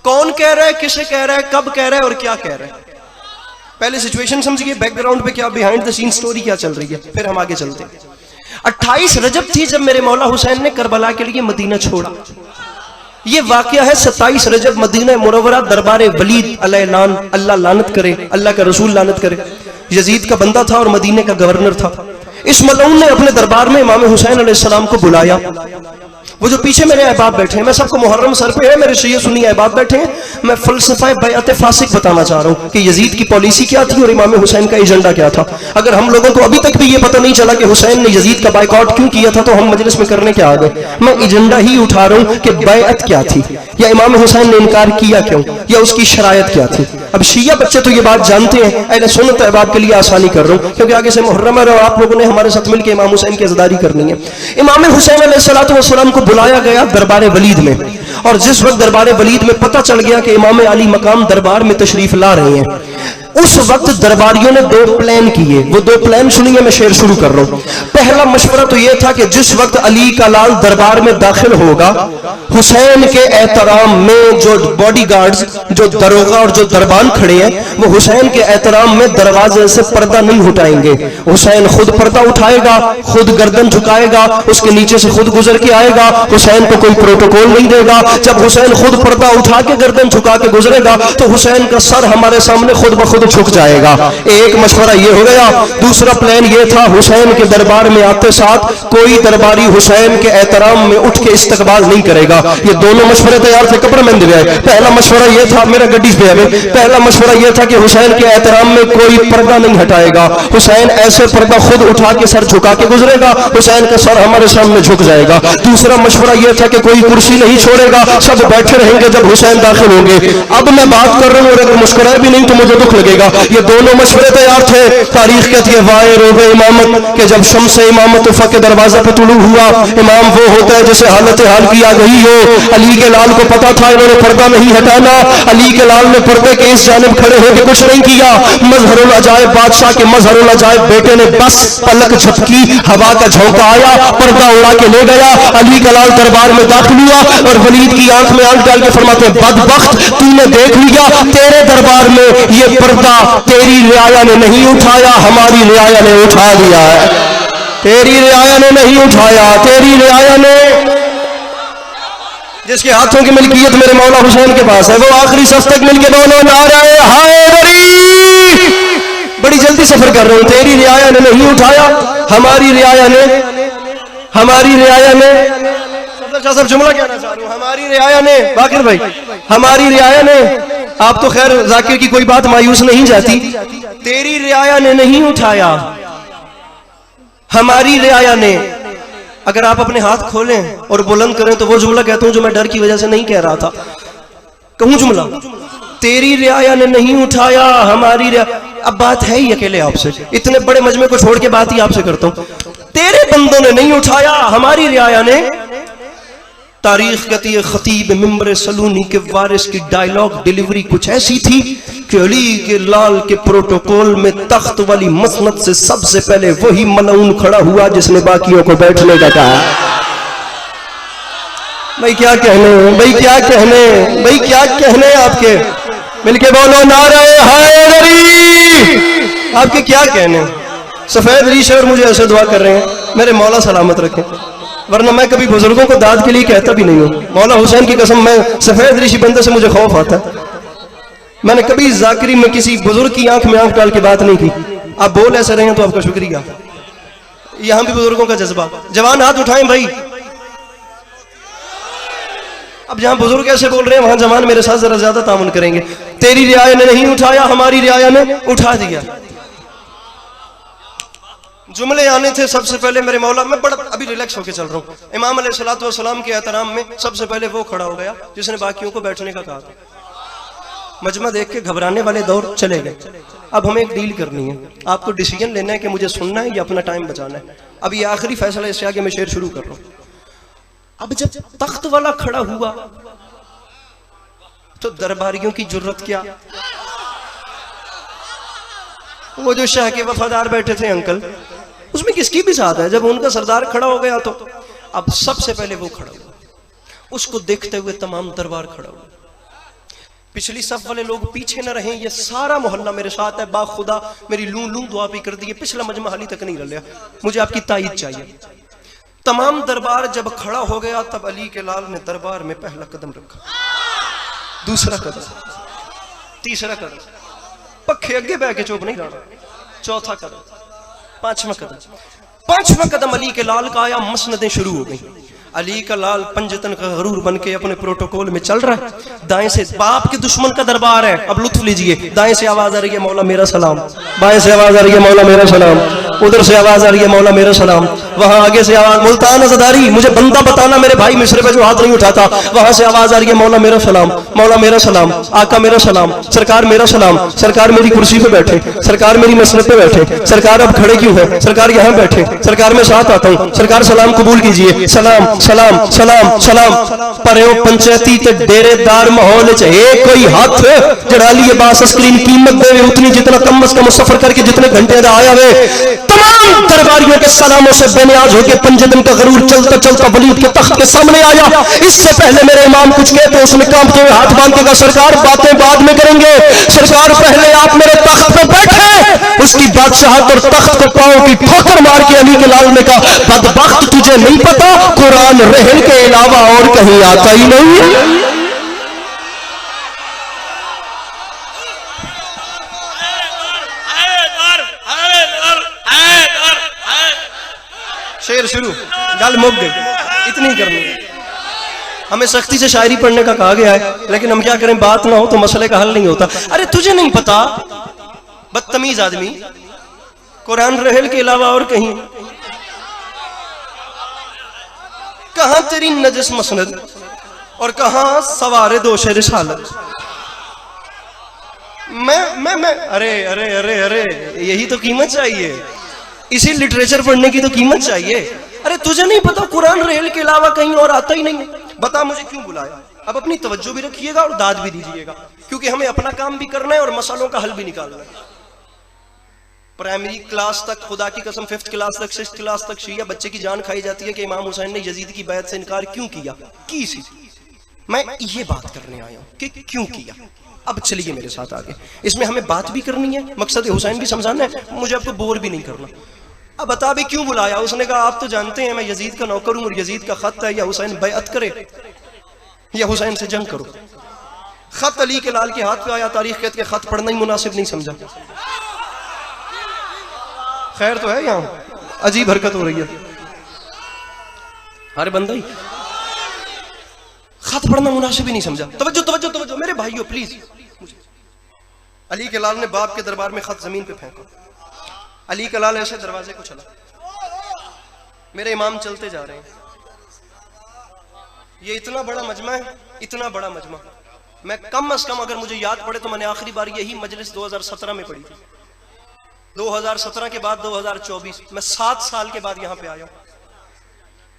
कौन कह रहा है, किसे कह रहा है, कब कह रहा है और क्या कह रहा है। पहले सिचुएशन समझिए, बैकग्राउंड पे क्या बिहाइंड द सीन स्टोरी क्या चल रही है, फिर हम आगे चलते हैं। 28 रजब थी जब मेरे मौला हुसैन ने करबला के लिए मदीना छोड़ा। ये वाकया है 27 रजब मदीना मुनव्वरा दरबार वलीद अलैलान, अल्लाह लानत करे, अल्लाह का रसूल लानत करे, यजीद का बंदा था और मदीने का गवर्नर था। इस मलऊन ने अपने दरबार में इमाम हुसैन अलैहिस्सलाम को बुलाया। वो जो पीछे मेरे अहबाब बैठे हैं, मैं सबको मुहर्रम सर पे है, मेरे शिया सुन्नी अहबाब बैठे हैं, मैं फलसफा बैअत फासिक बताना चाह रहा हूँ कि यजीद की पॉलिसी क्या थी और इमाम हुसैन का एजेंडा क्या था। अगर हम लोगों को अभी तक भी ये पता नहीं चला कि हुसैन ने यजीद का बाइकआउट क्यों किया था, तो हम मजलिस में करने क्या आ गए। मैं एजेंडा ही उठा रहा हूँ कि बैअत क्या थी, या इमाम हुसैन ने इनकार किया क्यों, या उसकी शरायत क्या थी। अब शिया बच्चे तो ये बात जानते हैं, अहले सुन्नत अहबाब के लिए आसानी कर रहा हूँ क्योंकि आगे से मुहर्रम है और आप लोगों ने हमारे साथ मिलकर इमाम हुसैन की अज़दारी करनी है। इमाम हुसैन अलैहिस्सलाम को बुलाया गया दरबार वलीद में, और जिस वक्त दरबार वलीद में पता चल गया कि इमाम अली मकाम दरबार में तशरीफ ला रहे हैं, उस वक्त दरबारियों ने 2 प्लान किए। वो 2 प्लान सुनिए, मैं शेयर शुरू कर रहा हूं। पहला मशवरा तो यह था कि जिस वक्त अली का लाल दरबार में दाखिल होगा, हुसैन के एहतराम में जो बॉडीगार्ड्स, जो दरोगा और जो दरबान खड़े हैं, वो हुसैन के एहतराम में दरवाजे से पर्दा नहीं उठाएंगे। हुसैन खुद पर्दा उठाएगा, खुद गर्दन झुकाएगा, उसके नीचे से खुद गुजर के आएगा, हुसैन को कोई प्रोटोकॉल नहीं देगा। जब हुसैन खुद पर्दा उठा के गर्दन झुका के गुजरेगा तो हुसैन का सर हमारे सामने खुद ब खुद झुक जाएगा। एक मशवरा ये हो गया। दूसरा प्लान ये था, हुसैन के दरबार में आते साथ कोई दरबारी हुसैन के एहतराम में उठ के इस्तकबाल नहीं करेगा। ये दोनों मशवरे तैयार थे, कब्र में गए। पहला मशवरा ये था, मेरा गड्डी पे है, पहला मशवरा ये था कि हुसैन के एहतराम में कोई पर्दा नहीं हटाएगा। हुसैन ऐसे पर्दा खुद उठा के सर झुका के गुजरेगा, हुसैन का सर हमारे सामने झुक जाएगा। दूसरा मशवरा ये था कि कोई कुर्सी नहीं छोड़ेगा, सब बैठे रहेंगे जब हुसैन दाखिल होंगे। अब मैं बात कर रहा हूँ और अगर मुस्कुराए भी नहीं तो मुझे दुख लगेगा। ये दोनों मशवरे तैयार थे। तारीख कहती है वाए रोबे इमामत के जब शम्स इमामत उफ़क़ दरवाजा पे तुलू हुआ, इमाम वो होता है जिसे हालत हाल की आ गई हो। अली के लाल को पता था इन्होंने पर्दा नहीं हटाना। अली के लाल ने पर्दे के इस जानिब खड़े होकर कुछ नहीं किया। मजहरुल अजायब बादशाह के मजहरुल अजायब बेटे ने बस पलक झपकी, हवा का झोंका आया, पर्दा उड़ा के ले गया। अली का लाल दरबार में दाखिल हुआ और वलीद की आंख में आंख डाल के फरमाते बदबख्त, तूने देख लिया तेरे दरबार में ये पर्दा तेरी रियाया ने नहीं उठाया, हमारी रियाया ने उठा दिया है। तेरी रियाया ने नहीं उठाया, तेरी रियाया ने। जिसके हाथों की मिल्कियत मेरे मौला हुसैन के पास है, वो आखिरी सफ तक मिलके बोलो नारे हैदरी। बड़ी जल्दी सफर कर रहा हूं। तेरी रियाया ने नहीं उठाया, हमारी रियाया ने, हमारी रियाया ने। सब जुमला कहना चाह रहा हूं, हमारी रियाया ने। बाकिर भाई, हमारी रियाया ने। आप तो खैर जाकिर की कोई बात मायूस नहीं जाती। तेरी रियाया ने नहीं उठाया, हमारी रियाया ने। अगर आप अपने हाथ खोलें और बुलंद करें तो वो जुमला कहता हूं जो मैं डर की वजह से नहीं कह रहा था। कहूं जुमला, तेरी रियाया ने नहीं उठाया, हमारी रियाया। अब बात है ही अकेले आपसे, इतने बड़े मजमे को छोड़ के बात ही आपसे करता हूं। तेरे बंदों ने नहीं उठाया, हमारी रियाया ने। तारीख कहती है खतीब मिंबर सलूनी के वारिस की डायलॉग डिलीवरी कुछ ऐसी थी कि अली के लाल के प्रोटोकॉल में तख्त वाली मसनद से सबसे पहले वही मलऊन खड़ा हुआ जिसने बाकियों को बैठने का कहा। भाई क्या कहने, भाई क्या कहने, भाई क्या कहने आपके। मिलके बोलो नारे हैदरी। आपके क्या कहने। सफेद रीशर मुझे ऐसे दुआ कर रहे हैं, मेरे मौला सलामत रखें, वरना मैं कभी बुजुर्गों को दाद के लिए कहता भी नहीं हूं। मौला हुसैन की कसम, मैं सफेद ऋषि बंदे से मुझे खौफ आता है। मैंने कभी जाकिरी में किसी बुजुर्ग की आंख में आंख डाल के बात नहीं की। आप बोल ऐसे रहे हैं तो आपका शुक्रिया। यहां भी बुजुर्गों का जज्बा। जवान हाथ उठाएं भाई। अब जहां बुजुर्ग ऐसे बोल रहे हैं वहां जवान मेरे साथ जरा ज्यादा तामुन करेंगे। तेरी रियाया ने नहीं उठाया, हमारी रियाया ने उठा दिया। जुमले आने थे सबसे पहले मेरे मौला। मैं बड़ा अभी रिलैक्स होकर चल रहा हूँ। इमाम अलैहिस्सलातु वस्सलाम के एहतराम में सबसे पहले वो खड़ा हो गया जिसने बाकियों को बैठने का कहा था। मजमा देख के घबराने वाले दौर चले गए। अब हमें एक डील करनी है, आपको डिसीजन लेना है कि मुझे सुनना है या अपना टाइम बचाना है। अब ये आखिरी फैसला, इससे आगे मैं शेर शुरू कर रहा हूँ। अब जब तख्त वाला खड़ा हुआ तो दरबारियों की जुर्रत क्या। वो जो शाह के वफादार बैठे थे अंकल, उसमें किसकी भी साथ है। जब उनका सरदार खड़ा हो गया तो अब सबसे पहले वो खड़ा हुआ, उसको देखते हुए तमाम दरबार खड़ा हुआ। पिछली सफ वाले लोग पीछे न रहें, ये सारा मोहल्ला मेरे साथ है, बा खुदा मेरी लू लू दुआ भी कर दी है, पिछला मजमा हाली तक नहीं रहा, मुझे आपकी तायीद चाहिए। तमाम दरबार जब खड़ा हो गया तब अली के लाल ने दरबार में पहला कदम रखा, दूसरा कदम, तीसरा कदम, पखे अगे बह के चुप नहीं रहना, चौथा कदम, पांचवा कदम अली के लाल का आया, मसनदें शुरू हो गई। अली का लाल पंजतन का गरूर बन के अपने प्रोटोकॉल में चल रहा है। दाएं से बाप के दुश्मन का दरबार है, अब लुत्फ लीजिए। दाएं से आवाज आ रही है मौला मेरा सलाम, बाएं से आवाज आ रही है मौला मेरा सलाम, उधर से आवाज आ रही है मौला मेरा सलाम, वहां आगे से आवाज, मुल्तान अज़दारी मुझे बंदा बताना मेरे भाई मिस्र पे जो हाथ नहीं उठाता, वहां से आवाज आ रही है मौला मेरा सलाम, मौला मेरा सलाम, आका मेरा सलाम, सरकार मेरा सलाम, सरकार मेरी कुर्सी पे बैठे, सरकार मेरी मसनद पे बैठे, सरकार अब खड़े क्यों है, सरकार यहाँ बैठे, सरकार मैं साथ आता हूँ, सरकार सलाम कबूल कीजिए, सलाम सलाम सलाम सलाम। पर पंचायती ते डेरेदार माहौल कोई हाथ जड़ा लिए बास स्क्रीन कीमत दे उतनी जितना कम अज कम सफर करके जितने घंटे का आया वे, तमाम दरबारियों के सलामों से बेनियाज होकर पंजतन का गरूर चलता चलता वलीद के तख्त के सामने आया। इससे पहले मेरे इमाम कुछ कहते तो उसने कांपते हुए हाथ बांध के, सरकार बातें बाद में करेंगे, सरकार पहले आप मेरे तख्त पर बैठे। उसकी बादशाहत और तख्त को पांव की ठोकर मार के अली के लाल ने कहा, बदबख्त तुझे नहीं पता कुरान रहल के अलावा और कहीं आता ही नहीं है। शेर शुरू, गल मुक गई, इतनी करनी। हमें सख्ती से शायरी पढ़ने का कहा गया है, लेकिन हम क्या करें, बात ना हो तो मसले का हल नहीं होता। अरे तुझे नहीं पता बदतमीज आदमी, कुरान रहल के अलावा और कहीं, कहां तेरी नजस मसनद और कहां सवारे दोष रिसालत। मैं अरे अरे अरे अरे यही तो कीमत चाहिए, इसी लिटरेचर पढ़ने की तो कीमत चाहिए। अरे तुझे नहीं पता कुरान रहल के अलावा कहीं और आता ही नहीं, बता मुझे क्यों बुलाया। अब अपनी तवज्जो भी रखिएगा और दाद भी दीजिएगा, क्योंकि हमें अपना काम भी करना है और मसालों का हल भी निकालना है। प्राइमरी क्लास तक, खुदा की कसम 5th क्लास तक, 6th क्लास तक शिया बच्चे की जान खाई जाती है कि इमाम हुसैन ने यजीद की बैत से इनकार क्यों किया, की सी। मैं ये बात करने आया हूं कि क्यों किया। अब चलिए मेरे साथ आगे, इसमें हमें बात भी करनी है, मकसद हुसैन भी समझाना है, मुझे आपको बोर भी नहीं करना। अब बता भी क्यों बुलाया। उसने कहा आप तो जानते हैं मैं यजीद का नौकर हूं और यजीद का खत है, या हुसैन बैअत करे या हुसैन से जंग करो। खत अली के लाल के हाथ पे आया, तारीख कहती है खत पढ़ना ही मुनासिब नहीं समझा। खैर तो है, यहां अजीब हरकत हो रही है, अरे बंदा ही खत पढ़ना मुनासिब ही नहीं समझा। तवज्जो तवज्जो तवज्जो मेरे भाइयों प्लीज। अली के लाल ने बाप के दरबार में खत जमीन पे फेंका। अली का लाल ऐसे दरवाजे को चला, मेरे इमाम चलते जा रहे हैं। ये इतना बड़ा मजमा है, इतना बड़ा मजमा, मैं कम अज कम अगर मुझे याद पड़े तो मैंने आखिरी बार यही मजलिस 2017 में पढ़ी थी। 2017 के बाद 2024, मैं 7 साल के बाद यहां पे आया हूं।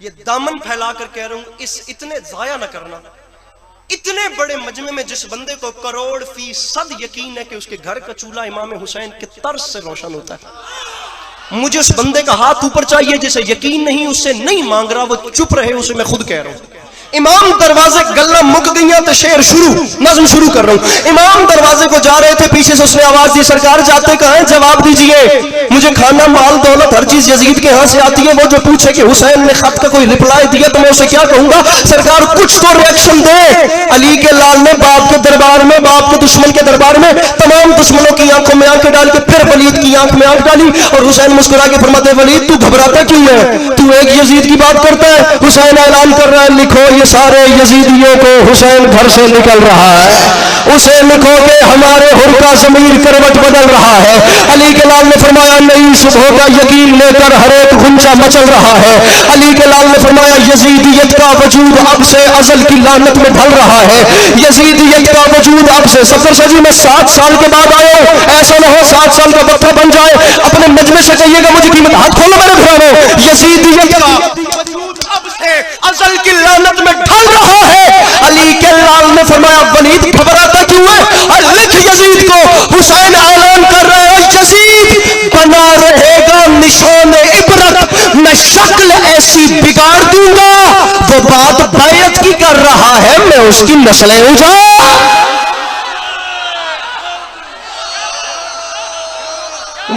ये दामन फैला कर कह रहा हूं, इस इतने जाया ना करना। इतने बड़े मजमे में जिस बंदे को करोड़ फीसद यकीन है कि उसके घर का चूल्हा इमाम हुसैन के तर्ज से रोशन होता है, मुझे उस बंदे का हाथ ऊपर चाहिए जिसे यकीन नहीं, उससे नहीं मांग रहा, वो चुप रहे, उसे मैं खुद कह रहा हूं। इमाम दरवाजे गल्ला मुक गई तो शेर शुरू, नज्म शुरू कर रहा हूं। इमाम दरवाजे को जा रहे थे, पीछे से उसने आवाज दी, सरकार जाते कहां हैं, जवाब दीजिए। मुझे खाना माल दौलत हर चीज यजीद के यहां से आती है। वो जो पूछे कि हुसैन ने खत का कोई रिप्लाई दिया तो मैं उसे क्या कहूंगा, सरकार कुछ तो रिएक्शन दे। अली के लाल ने बाप के दरबार में, बाप के दुश्मन के दरबार में तमाम दुश्मनों की आंखों में आंखें डाल के फिर वलीद की आंख में आंख डाली और हुसैन मुस्कुरा के फरमाते, वलीद तू घबराता क्यों है, तू एक यजीद की बात करता है। हुसैन ऐलान कर रहा है, लिखो ये सारे यजीदियों को हुसैन घर से निकल रहा है, उसे लिखो के हमारे हुर का ज़मीर करवट बदल रहा है। अली के लाल ने फरमाया, नई सुबह का यकीन लेकर हर एक गुंजा मचल रहा है। अली के लाल ने फरमाया, यजीदियत का वजूद अब से अज़ल की लानत में ढल रहा है। यजीदियत का वजूद अब से, सफर सजी में 7 साल के बाद आए, ऐसा ना हो 7 साल का वक्त बन जाए। अपने मजमे से कहिएगा मुझे कीमत, हाथ खोलो मेरे घरानों, यजीदियत का वजूद अब से अज़ल की लानत में ढल रहा है। अली के लाल ने फरमाया, वलीद घबराता क्यों है, लिख यजीद को। हुसैन ऐलान कर रहे हैं, यजीद बना रहेगा निशान इबरत, मैं शक्ल ऐसी बिगाड़ दूंगा, वो बात बैत की कर रहा है, मैं उसकी नस्लें उजाड़।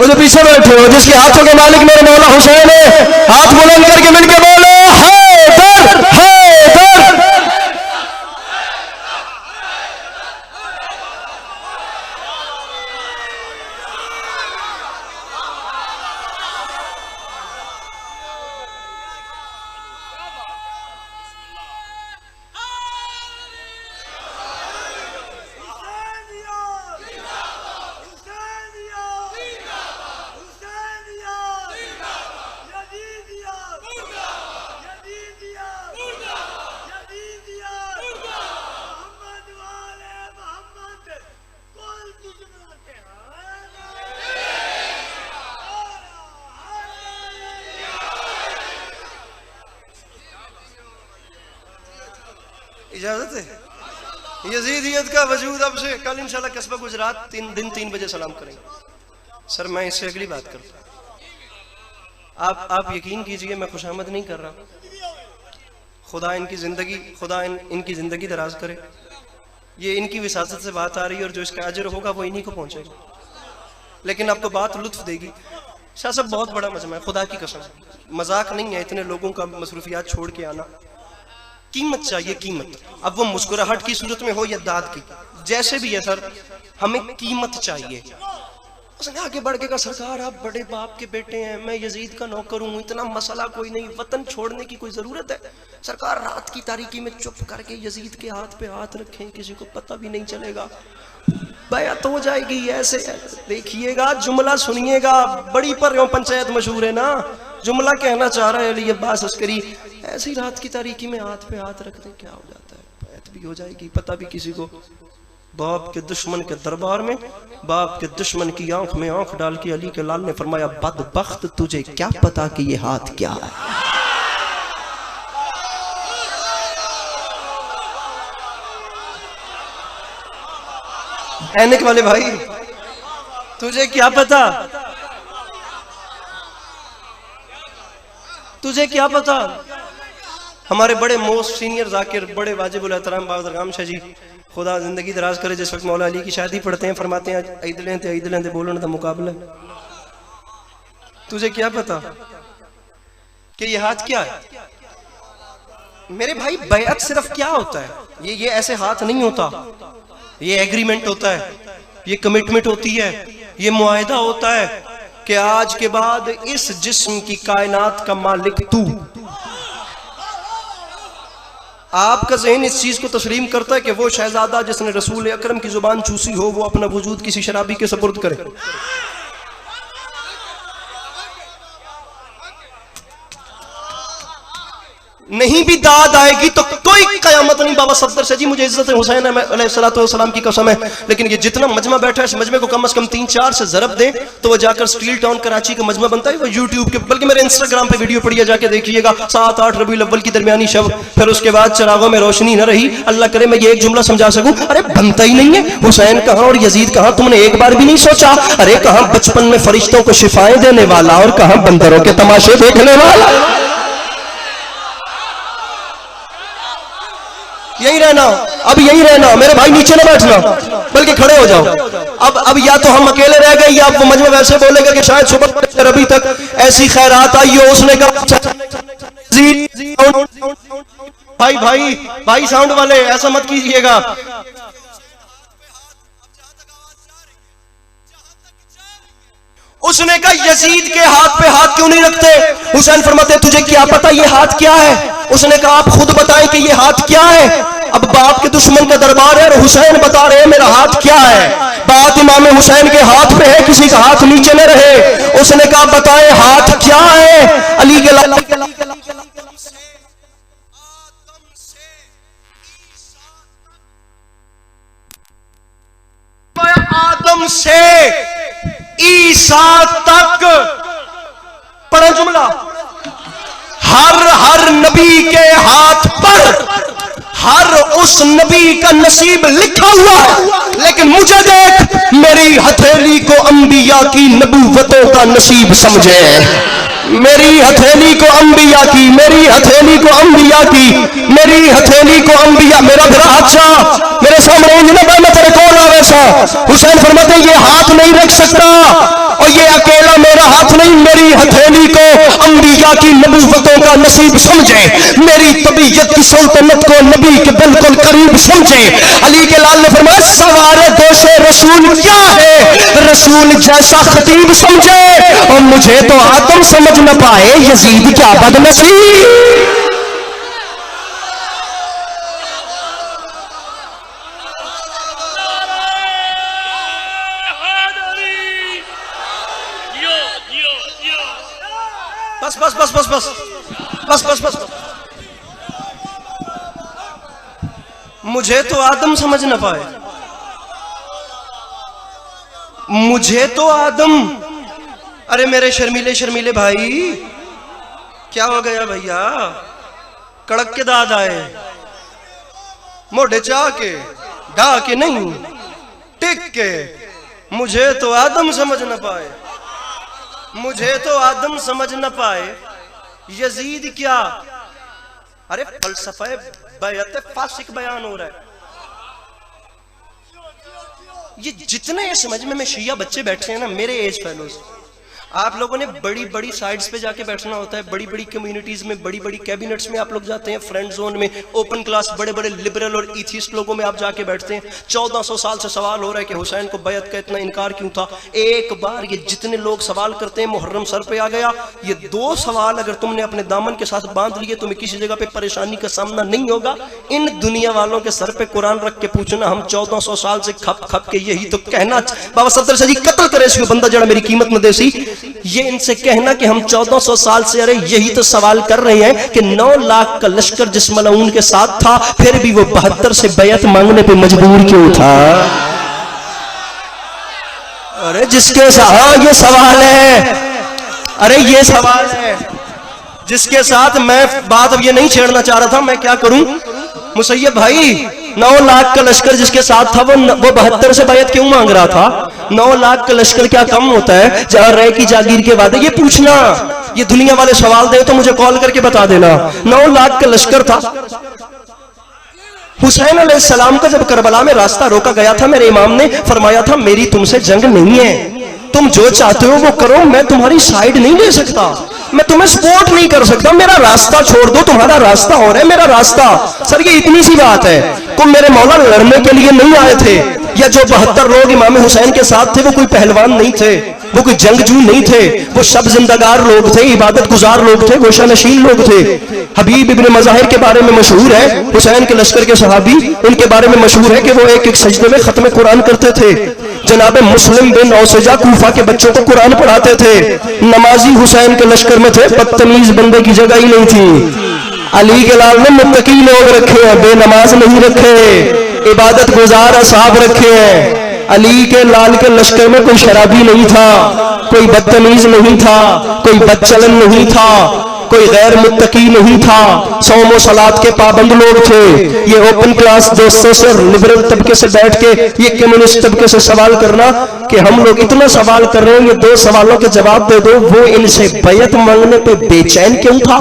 वो जो पीछे बैठे हो, जिसके हाथों के मालिक मेरे मौला हुसैन है, हाथ बुलंद करके मिलके बोलो हैदर हैदर। इजाजत है। यजीदियत का वजूद अब से कल इंशाल्लाह कस्बा गुजरात 3 बजे सलाम करेंगे। सर मैं इससे अगली बात करता हूँ, आप यकीन कीजिए मैं खुशामद नहीं कर रहा। खुदा इनकी ज़िंदगी दराज करे। ये इनकी विसासत से बात आ रही है और जो इसका अजर होगा वो इन्हीं को पहुँचेगा। लेकिन अब तो बात लुत्फ देगी। शाह साहब बहुत बड़ा मजमा है, खुदा की कसम, मजाक नहीं है। इतने लोगों का मसरूफियात छोड़ के आना, कीमत चाहिए, कीमत। अब वो मुस्कुराहट की सूरत में हो या दाद की, जैसे भी है सर, हमें कीमत चाहिए। उसने आगे बढ़ के कहा, सरकार आप बड़े बाप के बेटे हैं, मैं यजीद का नौकर हूँ, इतना मसला कोई नहीं, वतन छोड़ने की कोई जरूरत है? सरकार रात की तारीकी में चुप करके यजीद के हाथ पे हाथ रखें, किसी को पता भी नहीं चलेगा, बैअत हो जाएगी। ऐसे देखिएगा, जुमला सुनिएगा, बड़ी पर पंचायत मशहूर है ना, जुमला कहना चाह रहा है अली अब्बास अस्करी, ऐसी रात की तारीकी में हाथ पे हाथ रख दे, क्या हो जाता है? बैत भी हो जाएगी, पता भी किसी को। बाप के दुश्मन के दरबार में, बाप के दुश्मन की आंख में आंख डाल के अली के लाल ने फरमाया, बदबख्त तुझे क्या पता कि ये हाथ क्या है? ऐनक वाले भाई, तुझे क्या पता, तुझे क्या पता? हमारे बड़े मोस्ट सीनियर जाकिर, बड़े वाजिबुल एहतराम बहादुर गाम शाह जी, खुदा जिंदगी दराज करे, जिस वक्त मौला अली की शादी पढ़ते हैं फरमाते हैं, ईद लें बोलन का मुकाबला। तुझे क्या पता कि ये हाथ क्या है? मेरे भाई, बैअत सिर्फ क्या होता है? ये ऐसे हाथ नहीं होता, ये एग्रीमेंट होता है, ये कमिटमेंट होती है, ये मुआहिदा होता है कि आज के बाद इस जिस्म की कायनात का मालिक तू। आपका ज़हन इस चीज को तस्लीम करता है कि वो शहजादा जिसने रसूल अकरम की जुबान चूसी हो, वो अपना वजूद किसी शराबी के सपुर्द करे। नहीं भी दाद आएगी तो कोई कयामत नहीं। बाबा सफदर से जी, मुझे इज्जत हुसैन अलैहिस्सलाम की कसम है, लेकिन ये जितना मजमा बैठा है, इस मजमे को कम से कम 3-4 से जरब दे तो वो जाकर स्टील टाउन कराची का मजमा बनता है। वो यूट्यूब के, बल्कि मेरे इंस्टाग्राम पे वीडियो पड़ी है, जाके देखिएगा। 7-8 रबीउल अव्वल की दरमियानी शब, फिर उसके बाद चिरागों में रोशनी न रही। अल्लाह करे मैं ये एक जुमला समझा सकूं, अरे बनता ही नहीं है, हुसैन कहाँ और यजीद कहाँ, तुमने एक बार भी नहीं सोचा? अरे कहाँ बचपन में फरिश्तों को शिफाएं देने वाला और कहाँ बंदरों के तमाशे देखने वाला। यही रहना, अब यही रहना मेरे भाई, नीचे ना बैठना, बल्कि खड़े हो जाओ। अब या तो हम अकेले रह गए, या वो मजमा वैसे बोलेगा कि शायद सुबह अभी तक ऐसी खैरात आई हो। उसने कहा भाई भाई भाई साउंड वाले ऐसा मत कीजिएगा। उसने कहा यजीद के हाथ पे हाथ क्यों नहीं रखते? हुसैन फरमाते तुझे क्या पता ये हाथ क्या है? उसने कहा आप खुद बताएं कि ये हाथ क्या है। अब बाप के दुश्मन का दरबार है और हुसैन बता रहे हैं मेरा हाथ क्या है। बात इमाम हुसैन के हाथ पे है, किसी का हाथ नीचे न रहे। उसने कहा बताएं हाथ क्या है? अली के आदम से ईसा तक, पढ़ो जुमला, हर नबी के हाथ पर हर उस नबी का नसीब लिखा हुआ है। लेकिन मुझे देख, मेरी हथेली को अंबिया की नबूवतों का नसीब समझे। मेरी हथेली को अंबिया की, मेरी हथेली को अंबिया की, मेरी हथेली को अंबिया। मेरा अच्छा मेरे सामने मैं तेरे कौन आ वैसा। हुसैन फरमाते ये हाथ नहीं रख सकता और ये अकेला नसीब समझे, मेरी तबीयत की सल्तनत को नबी के बिल्कुल करीब समझे। अली के लाल ने फरमाया सवारे दोषे रसूल क्या है, रसूल जैसा खतीब समझे, और मुझे तो आदम समझ न पाए यजीद क्या बदनसीब। बस बस बस बस बस बस बस बस मुझे तो आदम समझ न पाए, मुझे तो आदम। अरे मेरे शर्मीले शर्मीले भाई, क्या हो गया भैया? कड़क के दाद आए, मोढ़े चाह के ढा के नहीं टिक के। मुझे तो आदम समझ न पाए, मुझे तो आदम समझ न पाए यजीद क्या। अरे फलसफा बैत फासिक बयान हो रहा है। ये जितने समझ में शिया बच्चे बैठे हैं ना, मेरे एज फेलोज, आप लोगों ने बड़ी बड़ी साइड्स पे जाके बैठना होता है, बड़ी बड़ी कम्युनिटीज में, बड़ी बड़ी कैबिनेट्स में आप लोग जाते हैं, फ्रेंड जोन में, ओपन क्लास बड़े बड़े लिबरल और इथिस्ट लोगों में आप जाके बैठते हैं। 1400 साल से सवाल हो रहा है कि हुसैन को बैत का इतना इनकार क्यों था। एक बार ये जितने लोग सवाल करते हैं, मुहर्रम सर पे आ गया। ये 2 सवाल अगर तुमने अपने दामन के साथ बांध लिए, तुम्हें किसी जगह पे परेशानी का सामना नहीं होगा। इन दुनिया वालों के सर पे कुरान रख के पूछना, हम 1400 साल से खप खप के यही तो कहना, बाबा सफदर से जी कत्ल करे इसको बंदा जड़ा मेरी कीमत न देसी। ये इनसे कहना कि हम 1400 साल से अरे यही तो सवाल कर रहे हैं कि 9 लाख का लश्कर जिस मलाउन के साथ था, फिर भी वो 72 से बैत मांगने पे मजबूर क्यों था? अरे जिसके साथ ये सवाल है, अरे ये सवाल है जिसके साथ मैं बात अब ये नहीं छेड़ना चाह रहा था। मैं क्या करूं मुसैयब भाई, 9 लाख का लश्कर जिसके साथ था वो 72 से बैत क्यों मांग रहा था? 9 लाख का लश्कर क्या कम होता है जहां रह की जागीर के वादे? ये पूछना, ये दुनिया वाले सवाल दे तो मुझे कॉल करके बता देना। 9 लाख का लश्कर था। हुसैन अलैहिस्सलाम का जब करबला में रास्ता रोका गया था, मेरे इमाम ने फरमाया था मेरी तुमसे जंग नहीं है, तुम जो चाहते हो वो करो, मैं तुम्हारी साइड नहीं ले सकता, मैं तुम्हें सपोर्ट नहीं कर सकता, मेरा रास्ता छोड़ दो, तुम्हारा रास्ता और है मेरा रास्ता। सर ये इतनी सी बात है। तुम मेरे मौला लड़ने के लिए नहीं आए थे, या जो 72 लोग इमाम हुसैन के साथ थे वो कोई पहलवान नहीं थे, वो कोई जंगजू नहीं थे, वो सब जिंदगार लोग थे, इबादत गुजार लोग थे, गोशा नशीन लोग थे। हबीब इब्ने मज़ाहिर के बारे में मशहूर है, हुसैन के लश्कर के सहाबी, उनके बारे में मशहूर है कि वो एक एक सजदे में खत्म कुरान करते थे। जनाब मुस्लिम बिन औसेजा कूफा के बच्चों को कुरान पढ़ाते थे। नमाजी हुसैन के लश्कर में थे, बदतमीज बंदे की जगह ही नहीं थी। अली के लाल ने मुत्तकी लोग रखे हैं, बेनमाज नहीं रखे, इबादत गुजार असहाब रखे हैं। अली के लाल के लश्कर में कोई शराबी नहीं था, कोई बदतमीज नहीं था, कोई बदचलन नहीं था, कोई गैर मुत्तकी नहीं था, सौम व सलात के पाबंद लोग थे। ये ओपन क्लास दोस्तों से, लिबरल तबके से बैठ के ये कम्युनिस्ट तबके से सवाल करना कि हम लोग इतना सवाल कर रहे हैं, ये 2 सवालों के जवाब दे दो, वो इनसे बैत मांगने पे बेचैन क्यों था?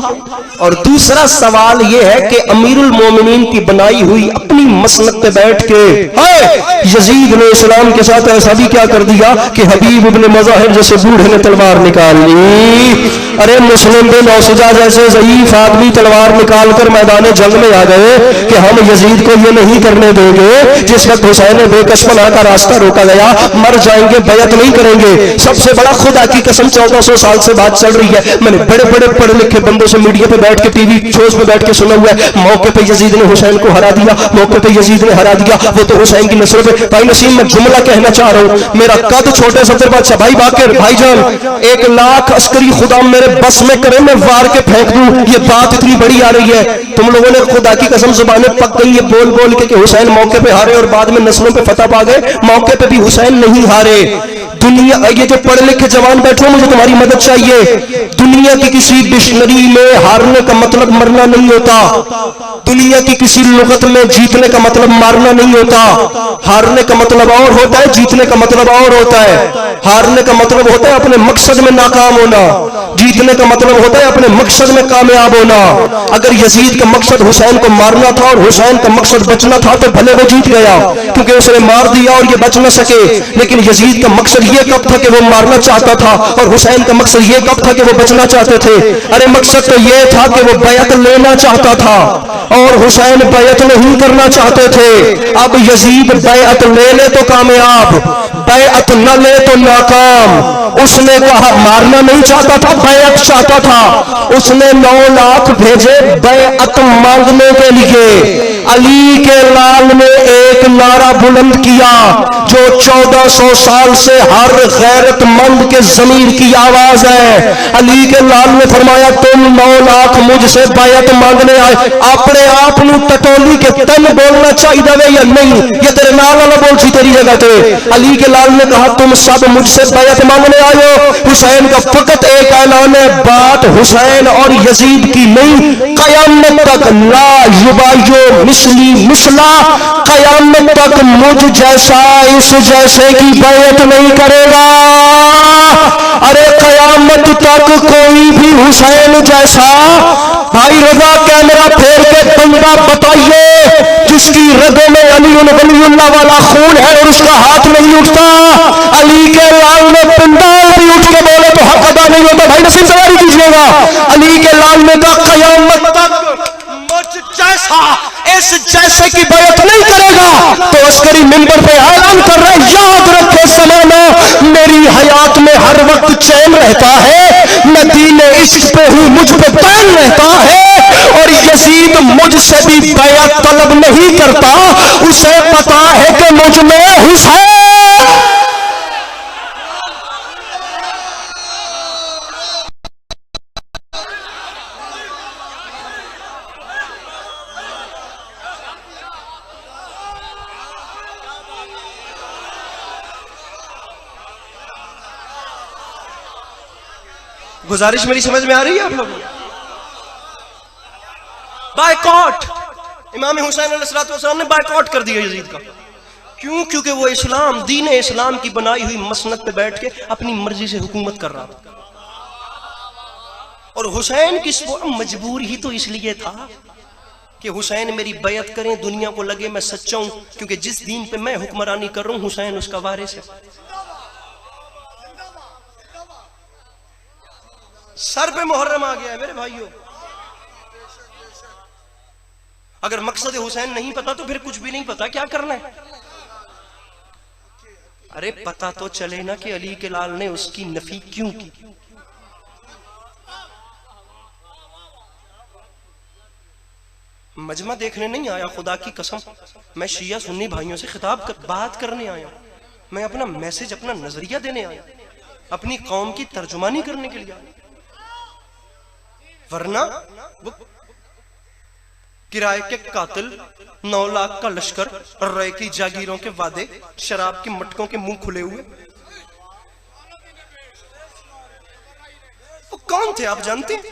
और दूसरा सवाल ये है कि अमीरुल मोमिनीन की बनाई हुई अपनी मसनद पे बैठ के यजीद ने इस्लाम के साथ ऐसा भी क्या कर दिया कि हबीब इब्ने मज़ाहिर जैसे बूढ़े ने तलवार निकाल ली। अरे मुस्लिम बिन औसेजा जैसे ज़ईफ आदमी तलवार निकाल कर मैदान जंग में आ गए कि हम यजीद को ये नहीं करने देंगे। जिस वक्त हुसैन बेकसपना का रास्ता रोका गया, मर जाएंगे, बैत नहीं करेंगे। सबसे बड़ा खुदा की कसम 1400 साल से बात चल रही है, मैंने बड़े बड़े पढ़े लिखे बंदों से मीडिया पे बैठ के, टीवी शोज पे बैठ के सुना हुआ है, मौके पे यजीद ने हुसैन को हरा दिया, मौके पे यजीद ने हरा दिया, वो तो हुसैन की नस्ल पे। भाई नसीम मैं जुमला कहना चाह रहा हूँ, मेरा कद छोटे सदर बादशाह भाई बाकर भाईजान 1 लाख अस्करी खुदा मेरे बस में करे, मैं वार के फेंक दूं, ये बात इतनी बड़ी आ रही है। तुम लोगों ने खुदा की कसम जुबानें पक गई ये बोल बोल के कि हुसैन मौके पे हारे और बाद में नस्लों पे फतह पा गए, मौके पे भी हुसैन नहीं हारे। दुनिया, ये जो पढ़े लिखे जवान बैठे, मुझे तुम्हारी मदद चाहिए। दुनिया की किसी डिक्शनरी में हारने का मतलब मरना नहीं होता, दुनिया की किसी लुगत में जीतने का मतलब मारना नहीं होता। हारने का मतलब और होता है, जीतने का मतलब और होता है। हारने का मतलब होता है अपने मकसद में नाकाम होना, जीतने का मतलब होता है अपने मकसद में कामयाब होना। अगर यजीद का मकसद हुसैन को मारना था और हुसैन का मकसद बचना था तो भले वो जीत गया, क्योंकि उसने मार दिया और ये बच न सके। लेकिन यजीद का मकसद ये कब था कि वो मारना चाहता था, और हुसैन का मकसद ये कब था कि वो बचना चाहते थे? अरे मकसद तो ये था कि वो बैत लेना चाहता था और हुसैन बैत नहीं करना चाहते थे। अब यजीद बैत ले ले तो कामयाब, बैत न ले तो नाकाम। उसने कहा मारना नहीं चाहता था, बैत चाहता था। उसने 9 लाख भेजे बैत मांगने के लिए। अली के लाल ने एक नारा बुलंद किया जो 1400 साल से हर गैरतमंद के ज़मीर की आवाज है। अली के लाल ने फरमाया तुम 9 लाख मुझसे बैत मांगने आए, अपने आप नू टटोली के तन बोलना चाहिए या नहीं? ये तेरे नाल वाला बोल सी तेरी जगह पे। अली के लाल ने कहा तुम सब मुझसे बैत मांगने आए हो। हुसैन का फकत एक ऐलान है, बात हुसैन और यजीद की नहीं, कयामत तक ला युबायो मिसली मिसला, कयामत तक मुझ जैसा इस जैसे की बैत नहीं करेगा। अरे कयामत तक कोई भी हुसैन जैसा, भाई रजा कैमरा फेर के बंदा बताइए जिसकी रगों में वलीउल्लाह वाला खून है और उसका हाथ नहीं उठता। अली के लाल में पिंडाल भी उठ के बोले तो हक अदा नहीं होता। भाई नसीब सवारी कीजिएगा। अली के लाल में का कयामत तक मुझ जैसा इस जैसे की बैत नहीं करेगा। तो अस्करी मिंबर पे ऐलान कर रहे याद रखे ज़माना मेरी हयात में हर वक्त चैन रहता है, मैं दीने इश्क पे हूँ मुझ पे बैन रहता है। और यजीद मुझसे भी बैत तलब नहीं करता, उसे पता है कि मुझ में हुसैन। गुजारिश मेरी समझ में आ रही है आप लोगों? बायकॉट, इमाम हुसैन अलैहिस्सलाम ने बायकॉट कर दिया यजीद का। क्यों? क्योंकि वो इस्लाम, दीन इस्लाम की बनाई हुई मसनद पे बैठ के अपनी मर्जी से हुकूमत कर रहा था। और हुसैन की मजबूर ही तो इसलिए था कि हुसैन मेरी बैत करें, दुनिया को लगे मैं सच्चा हूं, क्योंकि जिस दीन पे मैं हुक्मरानी कर रहा हूं हुसैन उसका वारिस है। सर पे मुहर्रम आ गया है मेरे भाइयों। अगर मकसद हुसैन नहीं पता तो फिर कुछ भी नहीं पता, क्या करना है? अरे पता तो चले ना कि अली के लाल ने उसकी नफी क्यों की। मजमा देखने नहीं आया, खुदा की कसम मैं शिया सुन्नी भाइयों से खिताब बात करने आया, मैं अपना मैसेज, अपना नजरिया देने आया, अपनी कौम की तर्जुमानी करने के लिए आया। वरना वो किराए के कातिल, 9 लाख का लश्कर, रय की जागीरों के वादे, शराब की मटकों के मुंह खुले हुए, वो कौन थे आप जानते हैं?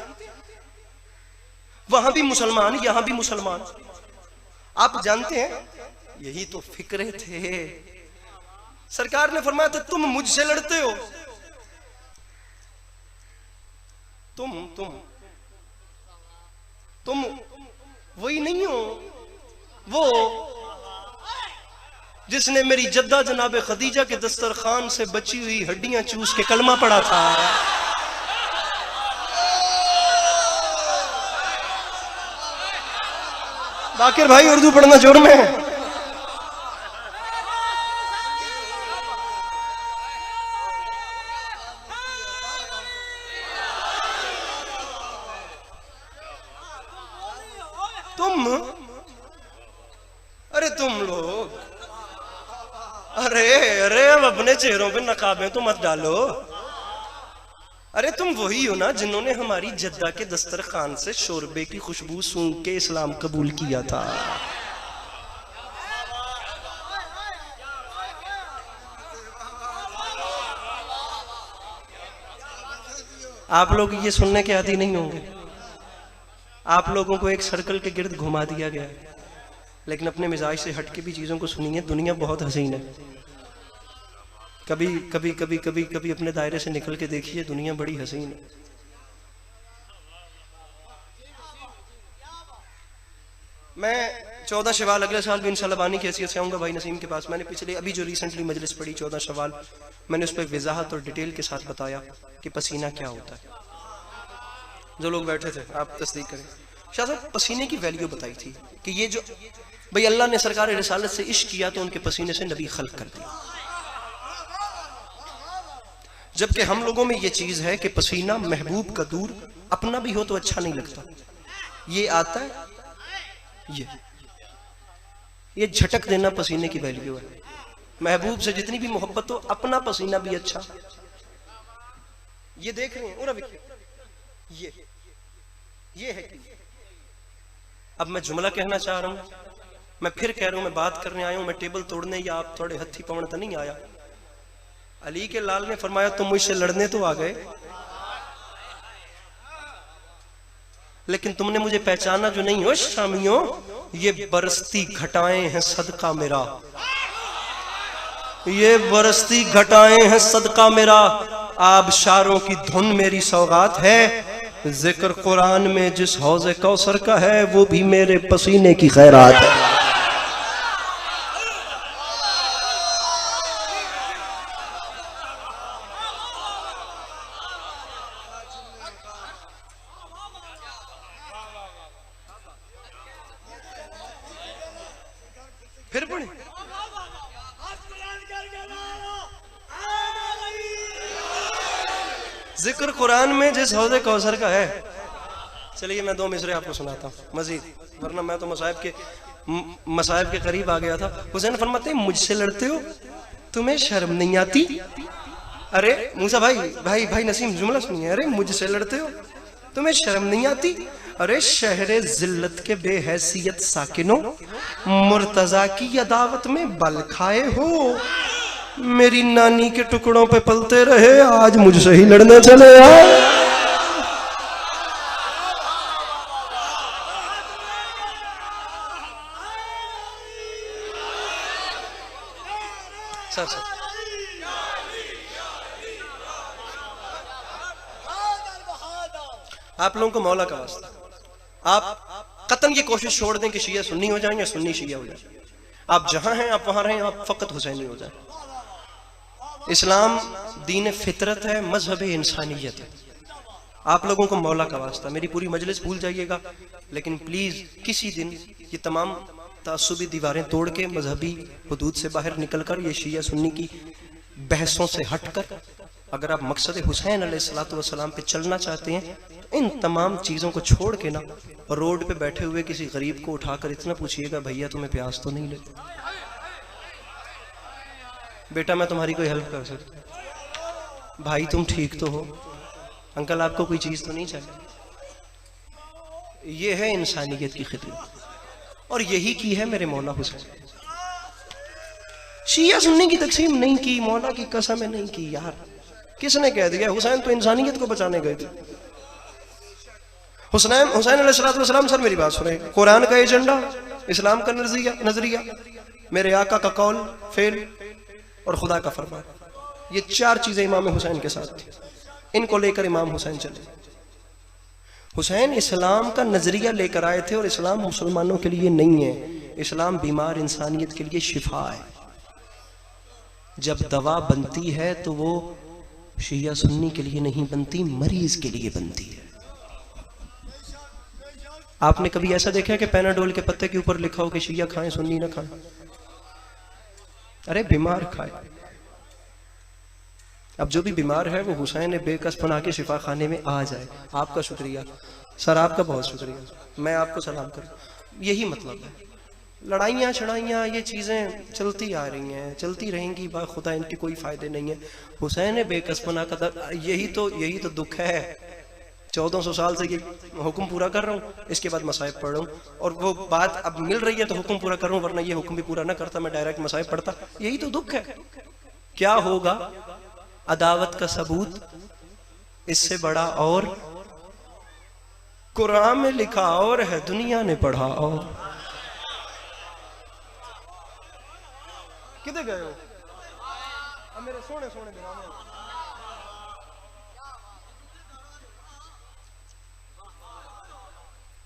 वहां भी मुसलमान, यहां भी मुसलमान। आप जानते हैं यही तो फिक्रे थे। सरकार ने फरमाया था तुम मुझसे लड़ते हो, तुम वही नहीं हो वो जिसने मेरी जद्दा जनाबे खदीजा के दस्तरखान से बची हुई हड्डियां चूस के कलमा पढ़ा था। बाकिर भाई उर्दू पढ़ना जुर्म है। तुम लोग अरे अब अपने चेहरों पे नकाबें तो मत डालो। अरे तुम वही हो ना जिन्होंने हमारी जद्दा के दस्तरखान से शोरबे की खुशबू सूंघ के इस्लाम कबूल किया था। आप लोग ये सुनने के आदी नहीं होंगे। आप लोगों को एक सर्कल के गिर्द घुमा दिया गया है, लेकिन अपने मिजाज से हटके भी चीजों को सुनिए। दुनिया बहुत हसीन है। कभी कभी कभी कभी कभी अपने दायरे से निकल के देखिए, दुनिया बड़ी हसीन है। मैं 14 शवाल अगले साल भी इंशाल्लाह बानी की हैसियत से आऊँगा भाई नसीम के पास। मैंने पिछले अभी जो रिसेंटली मजलिस पढ़ी 14 शवाल, मैंने उस पर वजाहत और डिटेल के साथ बताया कि पसीना क्या होता है। जो लोग बैठे थे आप तस्दीक करें, शाह साहब पसीने की वैल्यू बताई थी कि ये जो भाई अल्लाह ने सरकार रिसालत से इश्क किया तो उनके पसीने से नबी खल्क कर दिया। जबकि हम लोगों में ये चीज है कि पसीना महबूब का दूर अपना भी हो तो अच्छा नहीं लगता। ये आता है ये झटक देना पसीने की वैल्यू है। महबूब से जितनी भी मोहब्बत हो अपना पसीना भी अच्छा। ये देख रहे हैं ये है कि अब मैं जुमला कहना चाह रहा हूं, मैं फिर कह रहा हूं, मैं बात करने आया हूं, मैं टेबल तोड़ने या आप थोड़े हथी पवन तो नहीं आया। अली के लाल ने फरमाया तुम मुझसे लड़ने तो आ गए, लेकिन तुमने मुझे पहचाना जो नहीं हो शामियों, ये बरसती घटाएं हैं सदका मेरा, ये बरसती घटाएं हैं सदका मेरा। आबशारों की धुन मेरी सौगात है, जिक्र कुरान में जिस हौज़े कौसर का है वो भी मेरे पसीने की खैरात है। फिर पढ़े जिक्र कुरान में जिस हौज़े कौसर का है। चलिए मैं 2 मिसरे आपको सुनाता हूँ मजीद, वरना मैं तो मसाइब के करीब आ गया था। हुसैन फरमाते हैं मुझसे लड़ते हो, तुम्हें शर्म नहीं आती? अरे मूसा भाई नसीम जुमला सुनिए। अरे मुझसे लड़ते हो, तुम्हें शर्म नहीं आती? अरे शहरे जिल्लत के बेहैसियत साकिनों, मुर्तजा की अदावत में बल खाए हो। मेरी नानी के टुकड़ों पे पलते रहे, आज मुझसे ही लड़ने चले आए। सर आप लोगों को मौला का वास्ता, आप कतन की कोशिश छोड़ दें कि शिया सुन्नी हो जाए या सुन्नी शिया हो जाए। आप जहां हैं आप वहां रहें, आप फकत हुसैनी हो जाए। इस्लाम दीन फितरत है, मजहब इंसानियत है। आप लोगों को मौला का वास्ता, मेरी पूरी मजलिस भूल जाइएगा, लेकिन प्लीज किसी दिन ये तमाम तासुबी दीवारें तोड़ के मजहबी हुदूद से बाहर निकलकर ये शिया सुन्नी की बहसों से हटकर अगर आप मकसद हुसैन अलैहिस्सलाम पे चलना चाहते हैं तो इन तमाम चीज़ों को छोड़ के ना रोड पे बैठे हुए किसी गरीब को उठाकर इतना पूछिएगा भैया तुम्हें प्यास तो नहीं लगी? बेटा मैं तुम्हारी कोई हेल्प कर सकता? भाई तुम ठीक तो हो? अंकल आपको कोई चीज़ तो नहीं चाहिए? ये है इंसानियत की खिदमत और यही की है मेरे मौला हुसैन। शिया सुन्नी की तकसीम नहीं की, मौला की कसम नहीं की यार। किसने कह दिया? हुसैन तो इंसानियत को बचाने गए थे। हुसैन अलैहिस्सलाम सर मेरी बात सुने, कुरान का एजेंडा, इस्लाम का नजरिया, मेरे आका का कौल फेल और खुदा का फरमान, ये 4 चीजें इमाम हुसैन के साथ थी। इनको लेकर इमाम हुसैन चले। हुसैन इस्लाम का नजरिया लेकर आए थे और इस्लाम मुसलमानों के लिए नहीं है, इस्लाम बीमार इंसानियत के लिए शिफा है। जब दवा बनती है तो वो शिया सुन्नी के लिए नहीं बनती, मरीज के लिए बनती है। आपने कभी ऐसा देखा कि पैनाडोल के पत्ते के ऊपर लिखा हो कि शिया खाएं सुन्नी ना खाएं? अरे बीमार खाए। अब जो भी बीमार है वो हुसैन बेकस बना के शिफा खाने में आ जाए। आपका शुक्रिया सर, आपका बहुत शुक्रिया, मैं आपको सलाम करूं। यही मतलब है। लड़ाइयाँ छड़ाइयाँ ये चीज़ें चलती आ रही हैं, चलती रहेंगी, खुदा इनके कोई फायदे नहीं है। हुसैन बेकस बना का यही तो दुख है। 1400 साल से ये हुक्म पूरा कर रहा हूँ, इसके बाद मसाइब पढ़ रहा हूँ और वो बात अब मिल रही है तो हुक्म पूरा कर रहा हूँ, वरना ये हुक्म भी पूरा ना करता मैं डायरेक्ट मसाइब पढ़ता। यही तो दुख है। क्या होगा अदावत का सबूत इससे बड़ा? और कुरान में लिखा और है, दुनिया ने पढ़ा और। किधर गए हो? अब मेरे सोने सोने दिमाग में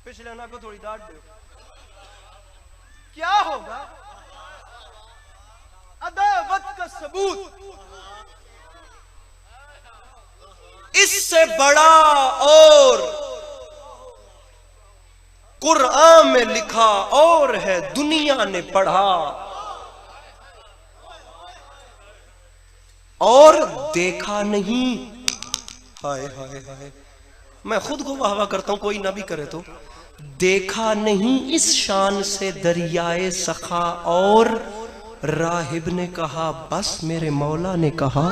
पिछले ना को थोड़ी डांट दो। क्या होगा? अदावत का सबूत, इससे बड़ा और कुरान में लिखा और है, दुनिया ने पढ़ा और देखा नहीं। हाय हाय हाय, मैं खुद को वाह वाह करता हूं, कोई ना भी करे तो। देखा नहीं इस शान से दरियाए सखा, और राहिब ने कहा बस मेरे मौला ने कहा।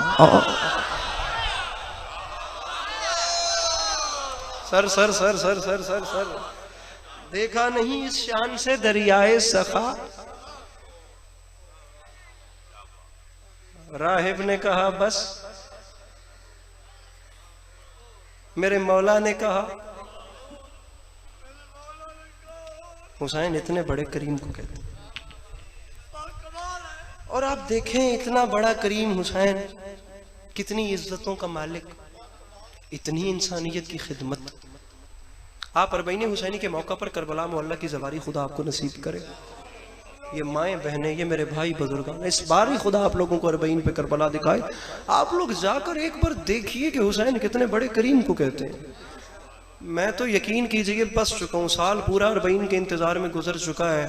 Sir sir sir sir sir sir sir, देखा नहीं इस शान से दरियाए सखा, राहिब ने कहा बस मेरे मौला ने कहा। हुसैन इतने बड़े करीम को कहते, और आप देखें इतना बड़ा करीम हुसैन, कितनी इज्जतों का मालिक, इतनी इंसानियत की खिदमत। आप अरबईन हुसैनी के मौका पर करबला में अल्लाह की ज़वारी खुदा आपको नसीब करे। ये माएँ बहनें, ये मेरे भाई बुजुर्ग, इस बार ही खुदा आप लोगों को अरबईन पे करबला दिखाए। आप लोग जाकर एक बार देखिए कि हुसैन कितने बड़े करीम को कहते हैं। मैं तो यकीन कीजिए बस चुका हूँ, साल पूरा अरबईन के इंतज़ार में गुजर चुका है।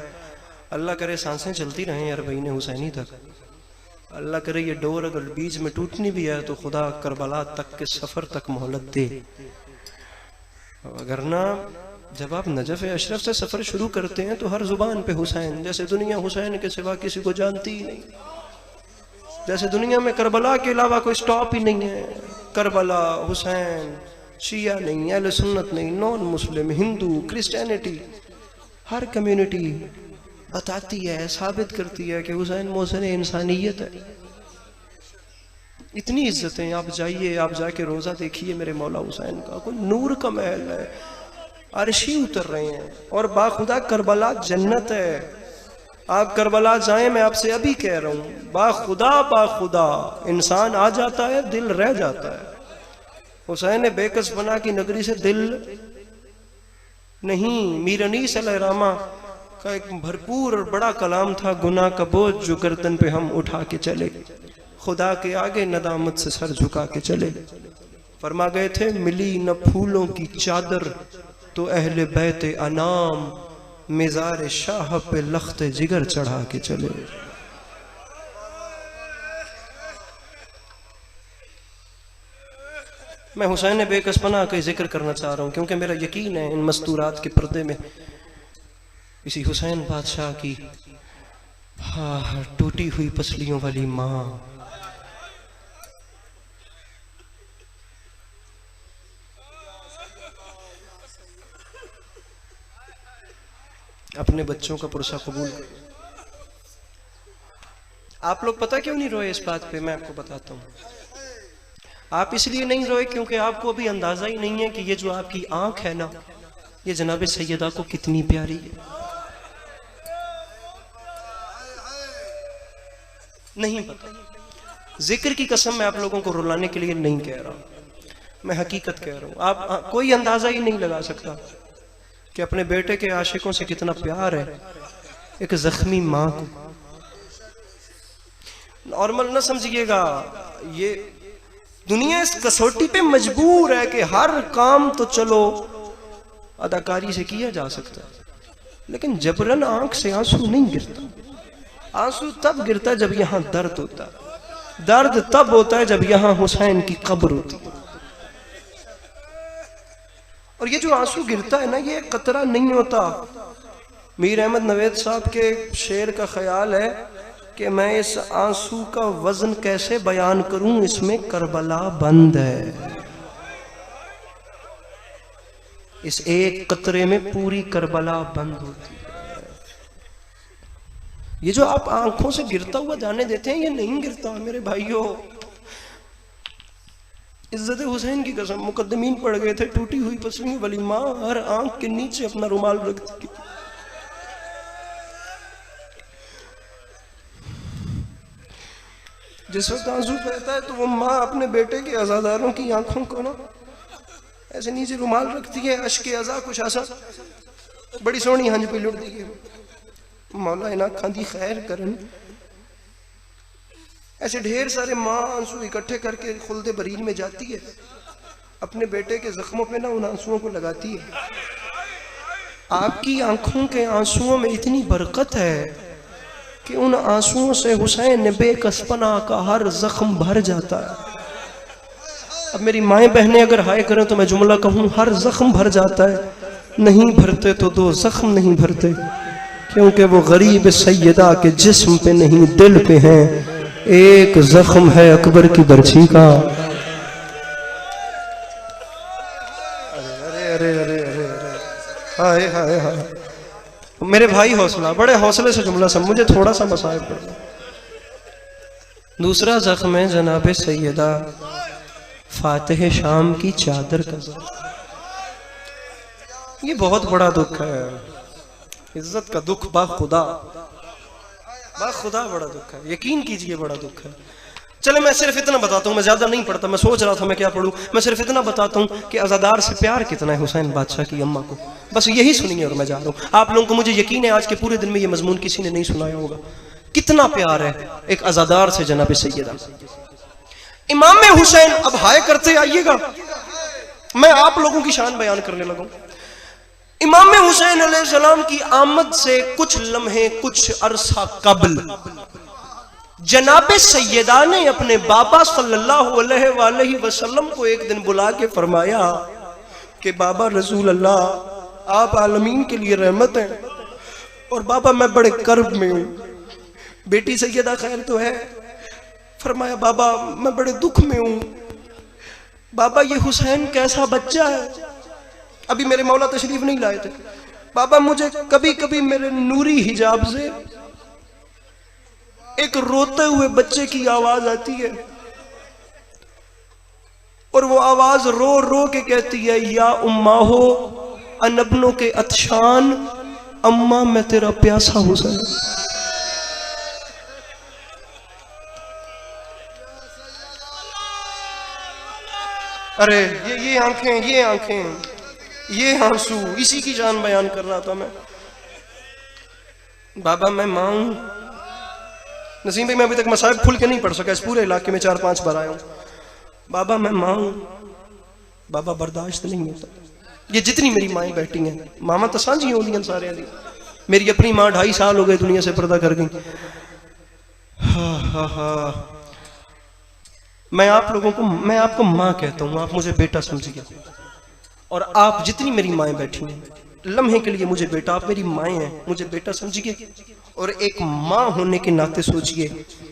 अल्लाह करे सांसें चलती रहें अरबईन हुसैनी तक। अल्लाह करे ये डोर अगर बीच में टूटनी भी है तो खुदा करबला तक के सफ़र तक मोहलत दे। अगर ना, जब आप नजफ अशरफ से सफ़र शुरू करते हैं तो हर जुबान पे हुसैन, जैसे दुनिया हुसैन के सिवा किसी को जानती ही नहीं, जैसे दुनिया में करबला के अलावा कोई स्टॉप ही नहीं है। करबला, हुसैन, शिया नहीं, अहले सुन्नत नहीं, नॉन मुस्लिम, हिंदू, क्रिश्चियनिटी, हर कम्युनिटी बताती है, साबित करती है कि हुसैन मोहसिन इंसानियत है। इतनी इज्जतें, आप जाइए, आप जाके रोज़ा देखिए मेरे मौला हुसैन का, कोई नूर का महल है, अर्शी उतर रहे हैं। और बाखुदा करबला जन्नत है। आप करबला जाएं, मैं आपसे अभी कह रहा हूँ, बाखुदा इंसान आ जाता है, दिल रह जाता है। हुसैन बेकस बना की नगरी से दिल नहीं। मीर अनीस अलैहिर्रहमा का एक भरपूर और बड़ा कलाम था, गुनाह का बोझ जो गर्दन पे हम उठा के चले, खुदा के आगे नदामत से सर झुका के चले। फरमा गए थे, मिली न फूलों की चादर तो अहले बैते अनाम, मिज़ार शाह पे लख्ते जिगर चढ़ा के चले। मैं हुसैन बेकसपना का जिक्र करना चाह रहा हूँ क्योंकि मेरा यकीन है इन मस्तूरात के पर्दे में इसी हुसैन बादशाह की टूटी हुई पसलियों वाली माँ, अपने बच्चों का पुरसा कबूल। आप लोग पता क्यों नहीं रोए इस बात पे? मैं आपको बताता हूँ। आप इसलिए नहीं रोए क्योंकि आपको अभी अंदाजा ही नहीं है कि ये जो आपकी आंख है ना, ये जनाब सैयदा को कितनी प्यारी है। नहीं पता। जिक्र की कसम मैं आप लोगों को रुलाने के लिए नहीं कह रहा, मैं हकीकत कह रहा हूँ। आप कोई अंदाजा ही नहीं लगा सकता कि अपने बेटे के आशिकों से कितना प्यार है एक जख्मी माँ को। नॉर्मल ना समझिएगा, ये दुनिया इस कसौटी पे मजबूर है कि हर काम तो चलो अदाकारी से किया जा सकता है, लेकिन जबरन आंख से आंसू नहीं गिरता। आंसू तब गिरता है जब यहां दर्द होता है, दर्द तब होता है जब यहां हुसैन की कब्र होती है। और ये जो आंसू गिरता है ना, ये कतरा नहीं होता। मीर अहमद नवेद साहब के शेर का ख्याल है कि मैं इस आंसू का वजन कैसे बयान करूं, इसमें करबला बंद है। इस एक कतरे में पूरी करबला बंद होती है। ये जो आप आंखों से गिरता हुआ जाने देते हैं, ये नहीं गिरता मेरे भाइयों। इज्जत हुसैन की कसम, मुकद्दमीन पड़ गए थे, टूटी हुई पसलियों वाली माँ हर आंख के नीचे अपना रुमाल रखती। जिस वक्त आंसू बहता है तो वो माँ अपने बेटे के अज़ादारों की आंखों को ना ऐसे नीचे रुमाल रखती है, अश्क अज़ा कुछ ऐसा, बड़ी सोहनी हंज पे लुटती है। मौला इन्हां अखां दी खैर करन। ऐसे ढेर सारे माँ आंसू इकट्ठे करके खुल्दे बरीन में जाती है, अपने बेटे के जख्मों पे ना उन आंसुओं को लगाती है। आपकी आंखों के आंसुओं में इतनी बरकत है कि उन आंसुओं से हुसैन बेकसपना का हर जख्म भर जाता है। अब मेरी माएँ बहनें अगर हाय करें तो मैं जुमला कहूँ, हर जख्म भर जाता है। नहीं भरते तो दो जख्म नहीं भरते, क्योंकि वो गरीब सैयदा के जिस्म पे नहीं दिल पे हैं। एक जख्म है अकबर की बरछी का। अरे अरे अरे अरे अरे हाय हाय हाय। मेरे भाई हौसला, बड़े हौसले से जुमला सब, मुझे थोड़ा सा मसाइब पड़। दूसरा जख्म है जनाब सैयदा फातिह शाम की चादर का जख्म। ये बहुत बड़ा दुख है, इज्जत का दुख, बाखुदा बड़ा दुख है, यकीन कीजिए बड़ा दुख है। चले मैं सिर्फ इतना बताता हूँ, मैं ज्यादा नहीं पढ़ता, मैं सोच रहा था मैं क्या पढ़ूं, मैं सिर्फ इतना बताता हूँ कि अज़ादार से प्यार कितना है हुसैन बादशाह की अम्मा को। बस यही सुनिए और मैं जा रहा हूँ। आप लोगों को मुझे यकीन है आज के पूरे दिन में ये मजमून किसी ने नहीं सुनाया होगा। कितना प्यार है एक अज़ादार से जनाब सैयदा इमाम हुसैन। अब हाय करते आइएगा, मैं आप लोगों की शान बयान करने लगा। इमाम हुसैन अलैहिस्सलाम की आमद से कुछ लम्हे, कुछ अरसा कबल जनाबे सैयदा ने अपने बाबा सल्लल्लाहु अलैहि वसल्लम को एक दिन बुला के फरमाया कि बाबा रसूल अल्लाह, आप आलमीन के लिए रहमत हैं, और बाबा मैं बड़े कर्ब में हूँ। बेटी सैयदा खैर तो है। फरमाया बाबा मैं बड़े दुख में हूँ। बाबा ये हुसैन कैसा बच्चा है। अभी मेरे मौला तशरीफ नहीं लाए थे। बाबा मुझे कभी कभी मेरे नूरी हिजाब से एक रोते हुए बच्चे की आवाज आती है, और वो आवाज रो रो के कहती है, या उम्मा हो अनबनों के अतशान, अम्मा मैं तेरा प्यासा हुसैन। अरे ये आंखें, ये आंखें, ये आंसू, इसी की जान बयान कर रहा था मैं। बाबा मैं मां हूं। नसीम भाई मैं अभी तक मसाइब खुल के नहीं पढ़ सका, इस पूरे इलाके में 4-5 बार आया हूं। बाबा मैं मां हूं। बाबा बर्दाश्त नहीं होता। ये जितनी मेरी माएँ बैठी हैं, मामा तो सांझी हो गई सारे दी। मेरी अपनी माँ 2.5 साल हो गए दुनिया से पर्दा कर गई। मैं आप लोगों को, मैं आपको माँ कहता हूँ, आप मुझे बेटा समझिए। और आप जितनी मेरी माएँ बैठी हैं, लम्हे के लिए मुझे बेटा, आप मेरी माएँ हैं, मुझे बेटा समझिए। और एक माँ होने के नाते सोचिए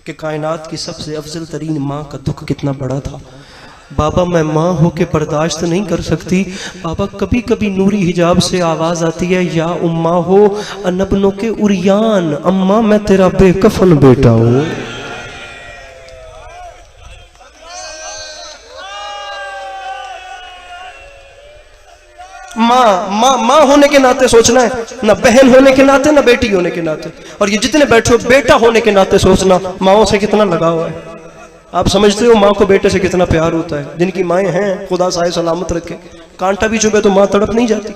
कि कायनात की सबसे अफजल तरीन माँ का दुख कितना बड़ा था। बाबा मैं माँ हो के बर्दाश्त नहीं कर सकती। बाबा कभी कभी नूरी हिजाब से आवाज आती है, या उम्मा हो अनबनों के उरियान, अम्मा मैं तेरा बेकफन बेटा हूँ। माँ होने के नाते सोचना है, ना बहन होने के नाते, ना बेटी होने के नाते। और ये जितने बैठो बेटा होने के नाते सोचना माओ से कितना लगाव है। आप समझते हो माँ को बेटे से कितना प्यार होता है। जिनकी माएँ हैं खुदा साए सलामत रखे, कांटा भी चुभे तो माँ तड़प नहीं जाती।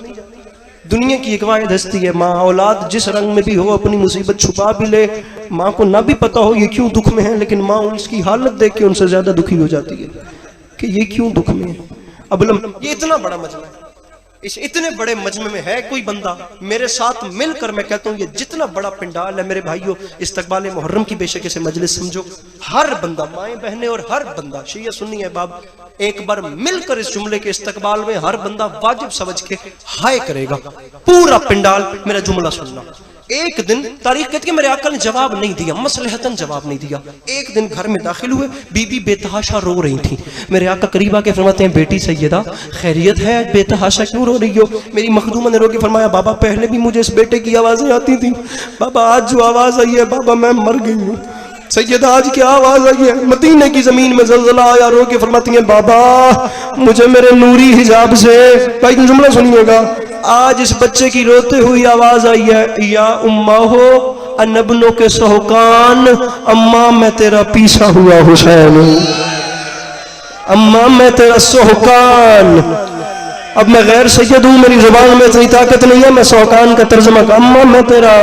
दुनिया की एक वाहिद हस्ती है माँ। औलाद जिस रंग में भी हो, अपनी मुसीबत छुपा भी ले, माँ को ना भी पता हो ये क्यों दुख में है, लेकिन माँ उसकी हालत देख के उनसे ज्यादा दुखी हो जाती है कि ये क्यों दुख में है। अब ये इतना बड़ा मजमा है, इस इतने बड़े मजमे में है कोई बंदा मेरे साथ मिलकर, मैं कहता हूँ ये जितना बड़ा पिंडाल है मेरे भाइयों, इस्तकबाल मुहर्रम की बेशक इसे मजलिस समझो। हर बंदा, माएँ बहनें और हर बंदा, शिया सुन्नी अहबाब, एक बार मिलकर इस जुमले के इस्तकबाल में हर बंदा वाजिब समझ के हाय करेगा। पूरा पिंडाल मेरा जुमला सुनना। एक दिन तारीख कहती है मेरे आका ने जवाब नहीं दिया, मसलहतन जवाब नहीं दिया। एक दिन घर में दाखिल हुए, बीबी बेतहाशा रो रही थी। मेरे आका करीब आके फरमाते हैं, बेटी सैयदा खैरियत है, बेतहाशा क्यों रो रही हो? मेरी मखदूमा ने रो के फरमाया, बाबा पहले भी मुझे इस बेटे की आवाजें आती थी, बाबा आज जो आवाज आई है बाबा मैं मर गई हूँ। सैयदा आज क्या आवाज आई है? मदीने की जमीन में जलजला आया। रो के फरमाती हैं, बाबा मुझे मेरे नूरी हिजाब से, भाई जुमला सुनिएगा, आज इस बच्चे की रोते हुई आवाज आई है, या उम्मा हो अनबनों के सोहकान, अम्मा मैं तेरा पीसा हुआ हुसैन हूँ, अम्मा मैं तेरा सोहकान। अब मैं गैर सैयद हूँ, मेरी जुबान में इतनी ताकत नहीं है, मैं सोहकान का तर्जमा, अम्मा मैं तेरा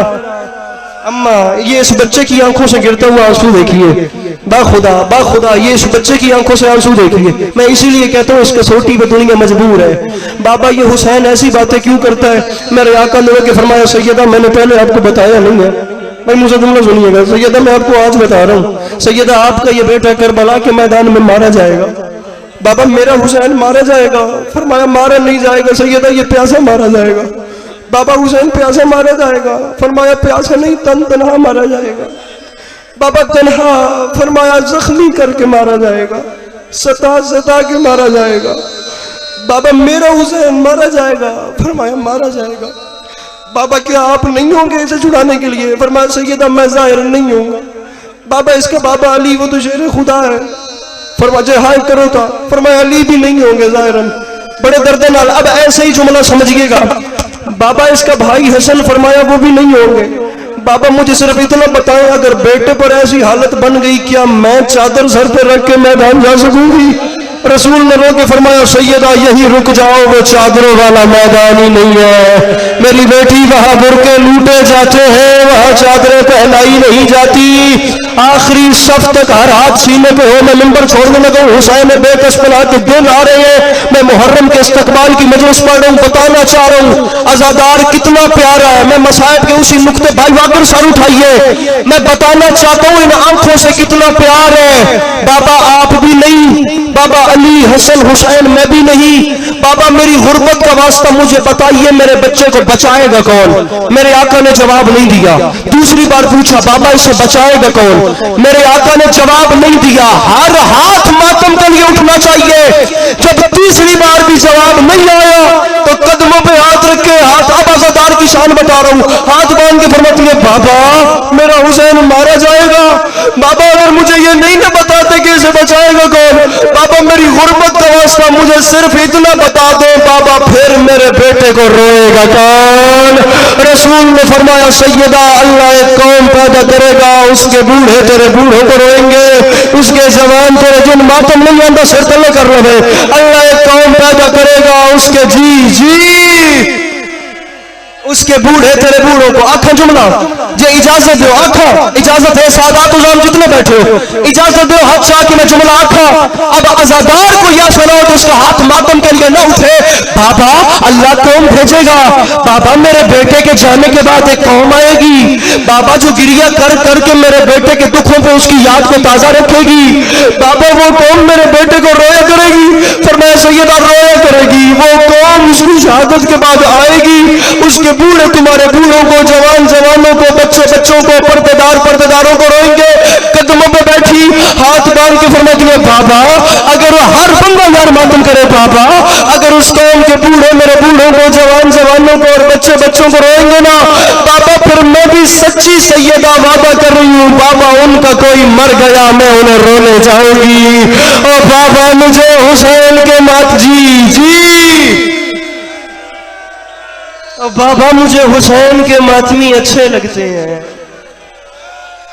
अम्मा ये इस बच्चे की आंखों से गिरता हुआ आंसू देखिए, बाखुदा ये इस बच्चे की आंखों से आंसू देखिए। मैं इसीलिए कहता हूँ इस कसौटी पे दुनिया मजबूर है। बाबा ये हुसैन ऐसी बातें क्यों करता है? मेरे आका ने के फरमाया सैयदा मैंने पहले आपको बताया नहीं है भाई, मुझे जुमला सुनिएगा। सैयदा मैं आपको आज बता रहा हूँ, सैयदा आपका ये बेटा करबला के मैदान में मारा जाएगा। बाबा मेरा हुसैन मारा जाएगा? फरमाया मारा नहीं जाएगा सैयदा, ये प्यासा मारा जाएगा। बाबा हुसैन प्यासा मारा जाएगा? फरमाया प्यासा नहीं तन्हा मारा जाएगा। बाबा तन्हा? फरमाया जख्मी करके मारा जाएगा, सता के मारा जाएगा। बाबा मेरा हुसैन मारा जाएगा? फरमाया मारा जाएगा। बाबा क्या आप नहीं होंगे इसे छुड़ाने के लिए? फरमाया सैयदा मैं जाहिर नहीं होऊंगा। बाबा इसका बाबा अली वो तो शेर खुदा है। फरमाया हाय करो था। फरमाया अली भी नहीं होंगे जाहिरन। बड़े दर्द नाल अब ऐसे ही जुमला समझिएगा। बाबा इसका भाई हसन? फरमाया वो भी नहीं होंगे। बाबा मुझे सिर्फ इतना बताएं अगर बेटे पर ऐसी हालत बन गई क्या मैं चादर सर पे रख के मैदान जा सकूंगी? रसूल ने रो के फरमाया सैयदा यही रुक जाओ, वो चादरों वाला मैदान ही नहीं है मेरी बेटी, वहां बुरके लूटे जाते हैं, वहां चादरें पहनाई नहीं जाती। आखिरी सफ तक हर हाथ सीने पे हो। मैं मिंबर छोड़ने लगा, हुसैन बेकस पला के दिन आ रहे हैं। मैं मुहर्रम के इस्तकबाल की मजलिस पढ़ रहा हूँ, बताना चाह रहा हूँ अज़ादार कितना प्यारा है। मैं मसाइब के उसी नुक्ते भाई वाकर सर उठाइए, मैं बताना चाहता हूँ इन आंखों से कितना प्यार है। बाबा आप भी नहीं, बाबा अली हसन हुसैन मैं भी नहीं। बाबा मेरी गुर्बत का वास्ता मुझे बताइए मेरे बच्चे को बचाएगा कौन? मेरे आका ने जवाब नहीं दिया। दूसरी बार पूछा बाबा इसे बचाएगा कौन? मेरे आका ने जवाब नहीं दिया। हर हाथ मातम के लिए उठना चाहिए। जब तीसरी बार भी जवाब नहीं आया तो कदमों पे हाथ रख के हाथ अब अज़ादार की शान बता रहा हूँ, हाथ बांध के फरमाती है बाबा मेरा हुसैन मारा जाएगा। बाबा अगर मुझे ये नहीं ना बताते कि इसे बचाएगा कौन, बाबा मेरी गुर्बत का वास्ता मुझे सिर्फ इतना बता दो बाबा फिर मेरे बेटे को रोएगा कौन? रसूल ने फरमाया सैयदा अल्लाह एक कौम पैदा करेगा, उसके बूढ़े तेरे बूढ़ों को रोएंगे, उसके जवान तेरे जिन मातम नहीं आंदा सिर तले कर रहे। अल्लाह एक कौम पैदा करेगा, उसके जी उसके बूढ़े तेरे बूढ़ों को। आखा जुमला जे इजाजत दो, आखा इजाजत है सादात उजाम जितने बैठे हो इजाजत दो हाथ चाह कि मैं जुमला आखा। अब अज़ादार को यह सुनाओ तो उसका हाथ मातम के लिए न उठे। बाबा अल्लाह कौम भेजेगा, बाबा मेरे बेटे के जाने के बाद एक कौम आएगी बाबा जो गिरिया कर करके मेरे बेटे के दुखों पे उसकी याद को ताजा रखेगी। बाबा वो कौम मेरे बेटे को रोया करेगी। फरमाया सैयदा रोया करेगी वो कौम उसकी शहादत के बाद आएगी, उसके बूढ़े तुम्हारे बूढ़ों को, जवान जवानों को, बच्चे बच्चों को, पर्देदारों को रोएंगे। कदमों पे बैठी हाथ बांध के फरमाती है बाबा अगर हर बंदा यार मातम करे, बाबा अगर उस कौम के बूढ़े मेरे बूढ़ों को, जवान जवानों को और बच्चे बच्चों को रोएंगे ना बाबा फिर मैं भी सच्ची सैयदा वादा कर रही हूँ बाबा उनका कोई मर गया मैं उन्हें रोने जाऊंगी। और बाबा मुझे हुसैन के मात जी और बाबा मुझे हुसैन के मातमी अच्छे लगते हैं।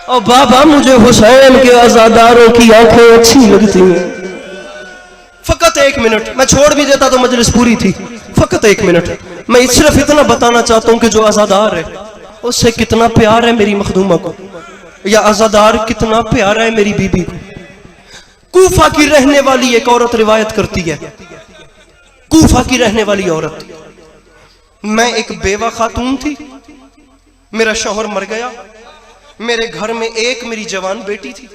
और बाबा मुझे हुसैन के अज़ादारों की आंखें अच्छी लगती हैं। फकत एक मिनट, मैं छोड़ भी देता तो मजलिस पूरी थी। फकत एक मिनट, मैं सिर्फ इतना बताना चाहता हूं कि जो अज़ादार है उससे कितना प्यार है मेरी मखदूमा को, या अज़ादार कितना प्यारा है मेरी बीबी को। कूफा की रहने वाली एक औरत रिवायत करती है, कूफा की रहने वाली औरत, मैं एक बेवा खातून थी, मेरा शौहर मर गया, मेरे घर में एक मेरी जवान बेटी थी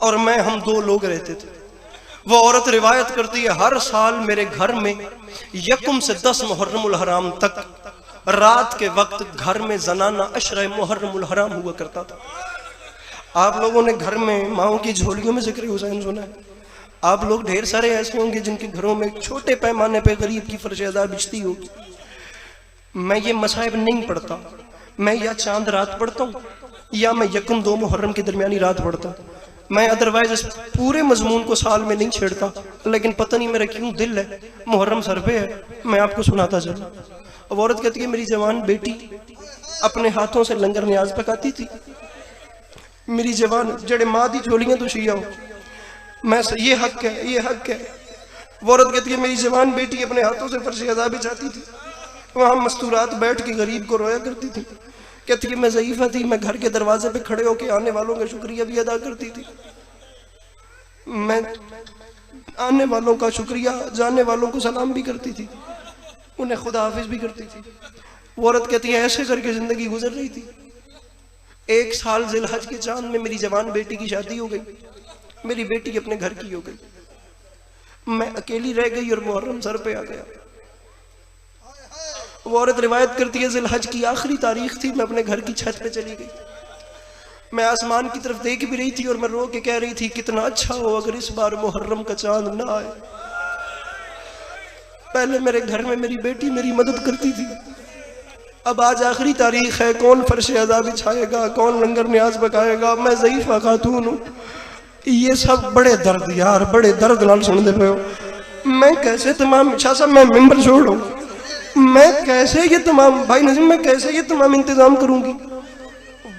और मैं, हम दो लोग रहते थे। वो औरत रिवायत करती है हर साल मेरे घर में यकुम से 10 मुहर्रमुल हराम तक रात के वक्त घर में जनाना अशरा मुहर्रमुल हराम हुआ करता था। आप लोगों ने घर में माओ की झोलियों में जिक्र हुसैन सुना है। आप लोग ढेर सारे ऐसे होंगे जिनके घरों में छोटे पैमाने पे गरीब की फर्श अदा बिछती होगी। मैं ये मसाइब नहीं पढ़ता, मैं या चांद रात पढ़ता हूँ या मैं यकुम 2 मुहर्रम की दरमियानी रात पढ़ता हूँ। मैं अदरवाइज इस पूरे मजमून को साल में नहीं छेड़ता, लेकिन पता नहीं मेरा क्यों दिल है मुहर्रम सर पे है, मैं आपको सुनाता चलूं। अब औरत कहती है मेरी जवान बेटी अपने हाथों से लंगर न्याज पकाती थी, मेरी जवान जड़े माँ दी झोलियां तो शिया हो, मैं ये हक है, ये हक है। वो औरत कहती है मेरी जवान बेटी अपने हाथों से फर्श अज़ा बिछाती थी, वहां मस्तूरात बैठ के गरीब को रोया करती थी। कहती है मैं ज़ईफ़ा थी, मैं घर के दरवाजे पे खड़े होके आने वालों का शुक्रिया भी अदा करती थी, मैं आने वालों का शुक्रिया, जाने वालों को सलाम भी करती थी, उन्हें खुदा हाफिज भी करती थी। वो औरत कहती है ऐसे करके जिंदगी गुजर रही थी। 1 साल ज़िलहज के चांद में मेरी जवान बेटी की शादी हो गई, मेरी बेटी अपने घर की हो गई, मैं अकेली रह गई और मुहर्रम सर पे आ गया। वो औरत रिवायत करती है ज़िलहज की आखिरी तारीख थी, मैं अपने घर की छत पे चली गई, मैं आसमान की तरफ देख भी रही थी और मैं रो के कह रही थी कितना अच्छा हो अगर इस बार मुहर्रम का चांद ना आए। पहले मेरे घर में मेरी बेटी मेरी मदद करती थी, अब आज आखिरी तारीख है, कौन फर्श अज़ा बिछाएगा, कौन लंगर न्याज पकाएगा, मैं ज़ईफ़ा खातून हूँ। ये सब बड़े दर्द यार, बड़े दर्द नाल सुनते पे हो। मैं कैसे तमाम शाह साहब मैं मिंबर छोड़ूं, मैं कैसे ये तमाम भाई नजीम मैं कैसे ये तमाम इंतजाम करूंगी।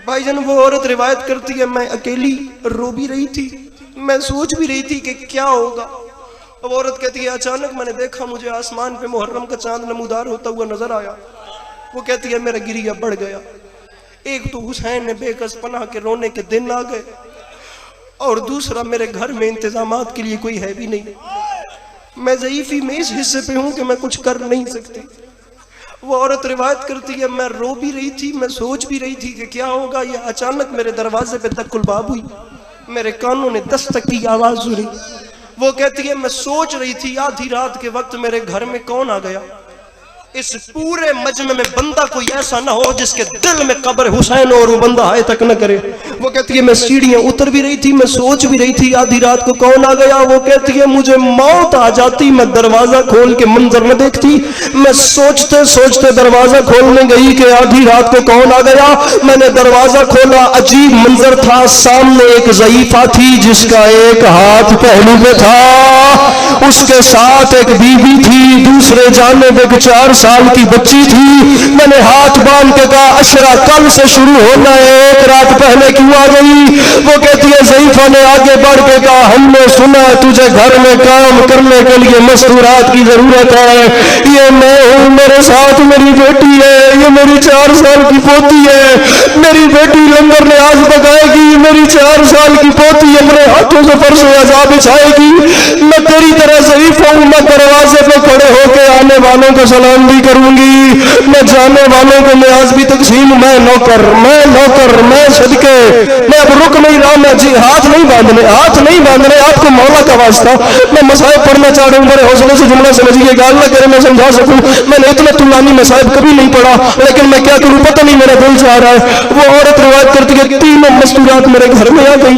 भाईजान वो औरत रिवायत करती है मैं अकेली रो भी रही थी, मैं सोच भी रही थी कि क्या होगा। अब औरत कहती है अचानक मैंने देखा मुझे आसमान पे मुहर्रम का चांद नमूदार होता हुआ नजर आया। वो कहती है मेरा गिरिया बढ़ गया। एक तो हुसैन ने बेकस पनाह के रोने के दिन आ गए और दूसरा मेरे घर में इंतजामात के लिए कोई है भी नहीं, मैं ज़ईफ़ी में इस हिस्से पे हूं कि मैं कुछ कर नहीं सकती। वो औरत रिवायत करती है मैं रो भी रही थी, मैं सोच भी रही थी कि क्या होगा। ये अचानक मेरे दरवाजे पे दस्तक बाब हुई, मेरे कानों ने दस्तक की आवाज सुनी। वो कहती है मैं सोच रही थी आधी रात के वक्त मेरे घर में कौन आ गया। इस पूरे मजमे में बंदा कोई ऐसा ना हो जिसके दिल में कब्र हुसैन और वो बंदा आए तक न करे। वो कहती है मैं सीढ़ियां उतर भी रही थी, मैं सोच भी रही थी आधी रात को कौन आ गया। वो कहती है मुझे मौत आ जाती, मैं दरवाजा खोल के मंजर न देखती। मैं सोचते सोचते दरवाजा खोलने गई कि आधी रात को कौन आ गया। मैंने दरवाजा खोला, अजीब मंजर था, सामने एक ज़ईफ़ा थी जिसका एक हाथ पहलू पे था, उसके साथ एक बीवी थी, दूसरे जानिब एक 4 साल की बच्ची थी। मैंने हाथ बांध के कहा अशरा कल से शुरू होना है, एक रात पहले क्यों आ गई। वो कहती है ज़ईफ़ा ने आगे बढ़ के कहा हमने सुना तुझे घर में काम करने के लिए मस्तूरात की जरूरत है। ये मैं हूँ, मेरे साथ मेरी बेटी है, ये मेरी 4 साल की पोती है। मेरी बेटी लंगर ने आज पकाएगी, मेरी 4 साल की पोती अपने हाथों से फर्श अज़ा बिछाएगी। मैं तेरी तरह ज़ईफ़ा हूँ, मैं दरवाजे पे खड़े होके आने वालों को सलाम भी करूंगी, मैं जाने वालों को न्याज भी तकसीम। मैं नौकर, मैं सदके, मैं अब रुक नहीं रहा। मैं जी हाथ नहीं बांधने आपको मौला का वास्ता। मैं मसाइब पढ़ना चाह रहा हूँ, बड़े हौसले से जुमला समझिए, गाल ना करे मैं समझा सकूं। मैंने इतना तुलानी मसाइब कभी नहीं पढ़ा, लेकिन मैं क्या करूँ पता नहीं, मेरा दिल चाह रहा है। वो औरत रिवायत करती है 3 मस्तूरात मेरे घर में आ गई।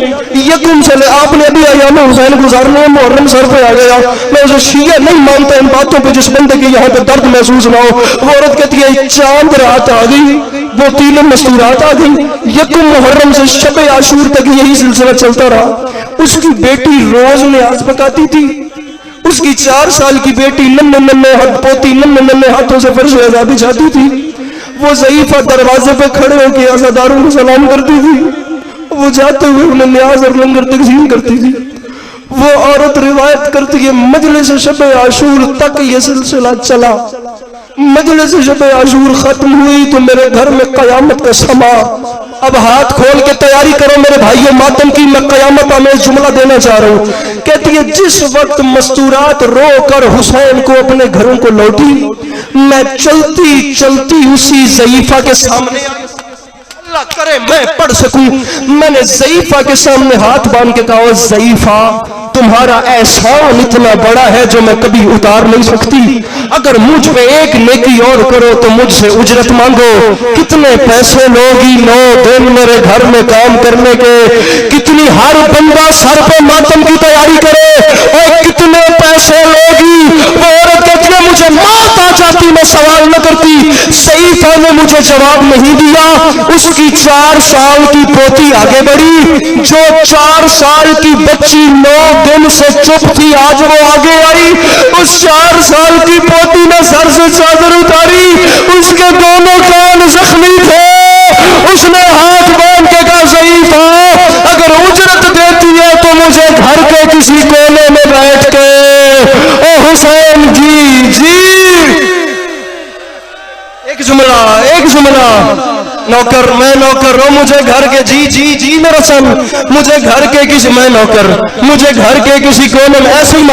यकुम चले आपने अभी अय्याम हुसैन गुजारने, मुहर्रम सर पे आ गया। मैं उसे शिया नहीं मानता इन बातों पे जिस बंदे के यहाँ पे दर्द महसूस ना हो। वो औरत कहती है चांद रात आ गई, वो 3 मस्तूरात आ गई। यकुम मुहर्रम से शब आशूर तक यही सिलसिला चलता रहा। उसकी बेटी रोज न्याज पकाती थी, उसकी 4 साल की बेटी नन्हे पोती नन्हे हाथों से फर्श अज़ा बिछाती थी। वो ज़ईफ़ा दरवाजे पे खड़े होकर आज़ादारों को सलाम करती थी, वो जाते हुए उन्हें न्याज और लंगर तकसीम करती थी। वो औरत रिवायत करती है मजलिस शब आशूर तक ये सिलसिला चला। मजलिस शब आशूर खत्म हुई तो मेरे घर में कयामत का समा। अब हाथ खोल के तैयारी करो मेरे भाइयों मातम की, मैं कयामत में जुमला देना चाह रहा हूँ। कहती है जिस वक्त मस्तूरात रो कर हुसैन को अपने घरों को लौटी, मैं चलती चलती उसी ज़ईफ़ा के सामने, अल्लाह करे मैं पढ़ सकूं, मैंने ज़ईफ़ा के सामने हाथ बांध के कहा ज़ईफ़ा तुम्हारा एहसान इतना बड़ा है जो मैं कभी उतार नहीं सकती। अगर मुझ पे एक नेकी और करो तो मुझसे उजरत मांगो। कितने पैसे लोगी 9 दिन मेरे घर में काम करने के, कितनी हर बंदा सर पे मातम की तैयारी करे और कितने पैसे लोगी। वो औरत कहती है मुझे मौत आ जाती मैं सवाल न करती। ज़ईफ़ा ने मुझे जवाब नहीं दिया। उसकी 4 साल की पोती आगे बढ़ी, जो 4 साल की बच्ची 9 दिन से चुप थी आज वो आगे आई। उस 4 साल की पोती ने सर से चादर उतारी, उसके दोनों कान जख्मी थे। उसने हाथ बांध के कहा ज़ईफ़ा अगर उजरत देती है तो मुझे घर के किसी कोने में बैठ के ओ हुसैन जी एक जुमला नौकर मैं नौकर हो मुझे घर के जी जी जी मेरा सन, मुझे घर के किसी मैं नौकर, मुझे घर के किसी कोने में ऐसे ही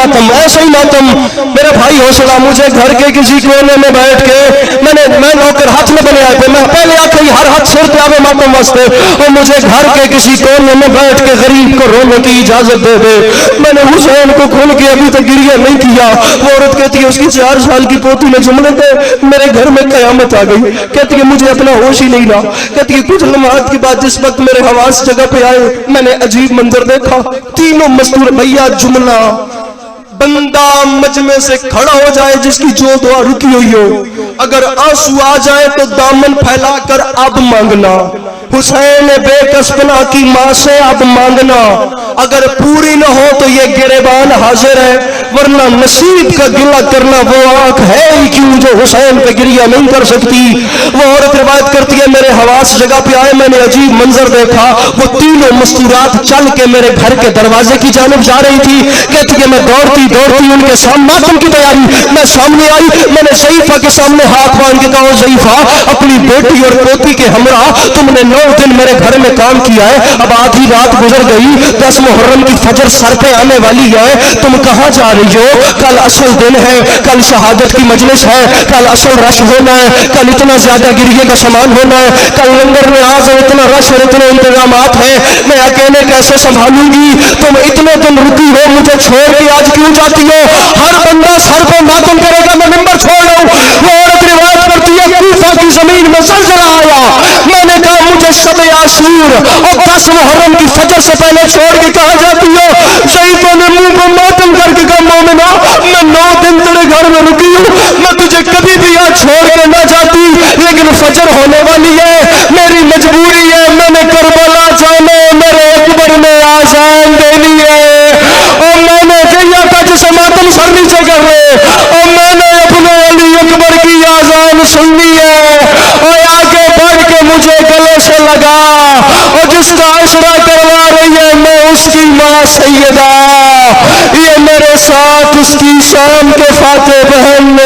मातम मेरा भाई हौसला, मुझे घर के किसी कोने में बैठ के मैं नौकर हाथ में बने आए थे, मैं पहले आके हर हाथ सिर पे आवे मातम वास्ते, और मुझे घर के किसी कोने में बैठ के गरीब को रोने की इजाजत दे दे। मैंने हुसैन को खोल के अभी तक गिरिया नहीं किया। वो औरत कहती है उसकी 4 साल की पोती ने जुमले थे, मेरे घर में कयामत आ गई। कहती है मुझे अपना होश ही नहीं रहा। कहती है कुछ लम्हात के बाद जिस वक्त मेरे हवास जगह पे आए, मैंने अजीब मंजर देखा। तीनों मजदूर भैया जुमला, बंदा मजमे से खड़ा हो जाए जिसकी जो दुआ रुकी हुई हो, अगर आंसू आ जाए तो दामन फैलाकर अब मांगना। हुसैन बेकस पना की मां से अब मांगना, अगर पूरी न हो तो ये गिरेबान हाजिर है, वरना नसीब का गिला करना वो आंख है ही क्यों जो हुसैन पे गिरिया नहीं कर सकती। वो औरत रिवायत करती है मेरे हवास जगह पे आए, मैंने अजीब मंजर देखा। वो तीनों मस्तूरात चल के मेरे घर के दरवाजे की जानिब जा रही थी। कहती है मैं दौड़ती उनके सामने मातम की तैयारी, मैं सामने आई, मैंने ज़ईफा के सामने हाथ बांध के कहा ज़ईफा अपनी बेटी और पोती के हमरा तुमने 9 दिन मेरे घर में काम किया है, अब आधी रात गुजर गई, 10 मुहर्रम की फजर सर पे आने वाली है, तुम कहां जा रही हो? कल असल दिन है, कल शहादत की मजलिस है, कल असल रश होना है, कल इतना ज्यादा गिरिए का सामान होना है, कल लंगर में आज इतना रश और इतने इंतजाम है, मैं अकेले कैसे संभालूंगी? तुम इतने दिन रुकी हो, मुझे छोड़ के आज क्यों जाती हो? हर बंदा सर पे मातम करेगा, मैं मिंबर छोड़ रहा हूं। वो औरत रिवायत करती है कूफा की जमीन में ज़लज़ला आया, मैंने कहा मुझे शब आशूर और 10 मुहर्रम की फजर से पहले छोड़ के कहा जाती हो? ज़ईफा ने मुंह पर मातम करके कहा मोमिना मैं 9 दिन तेरे घर में रुकी हूं, मैं तुझे कभी भी यहाँ छोड़ के ना जाती, लेकिन फजर होने वाली है, मेरी मजबूरी है, मैंने करबला जाने मेरे अकबर में आजान देनी है, और मैंने कहिया था जिसे मातम सर नीचे कर रहे, और मैंने अपने अली अकबर की आजान सुननी है, और आगे बढ़ के मुझे गले से लगा, और जिसका इशरा करवा रही है मैं उसकी मां सैयदा, ये मेरे साथ उसकी शाम के फाते बहन,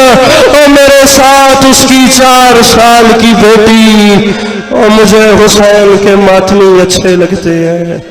और मेरे साथ उसकी 4 साल की बेटी, और मुझे हुसैन के मातमी अच्छे लगते हैं।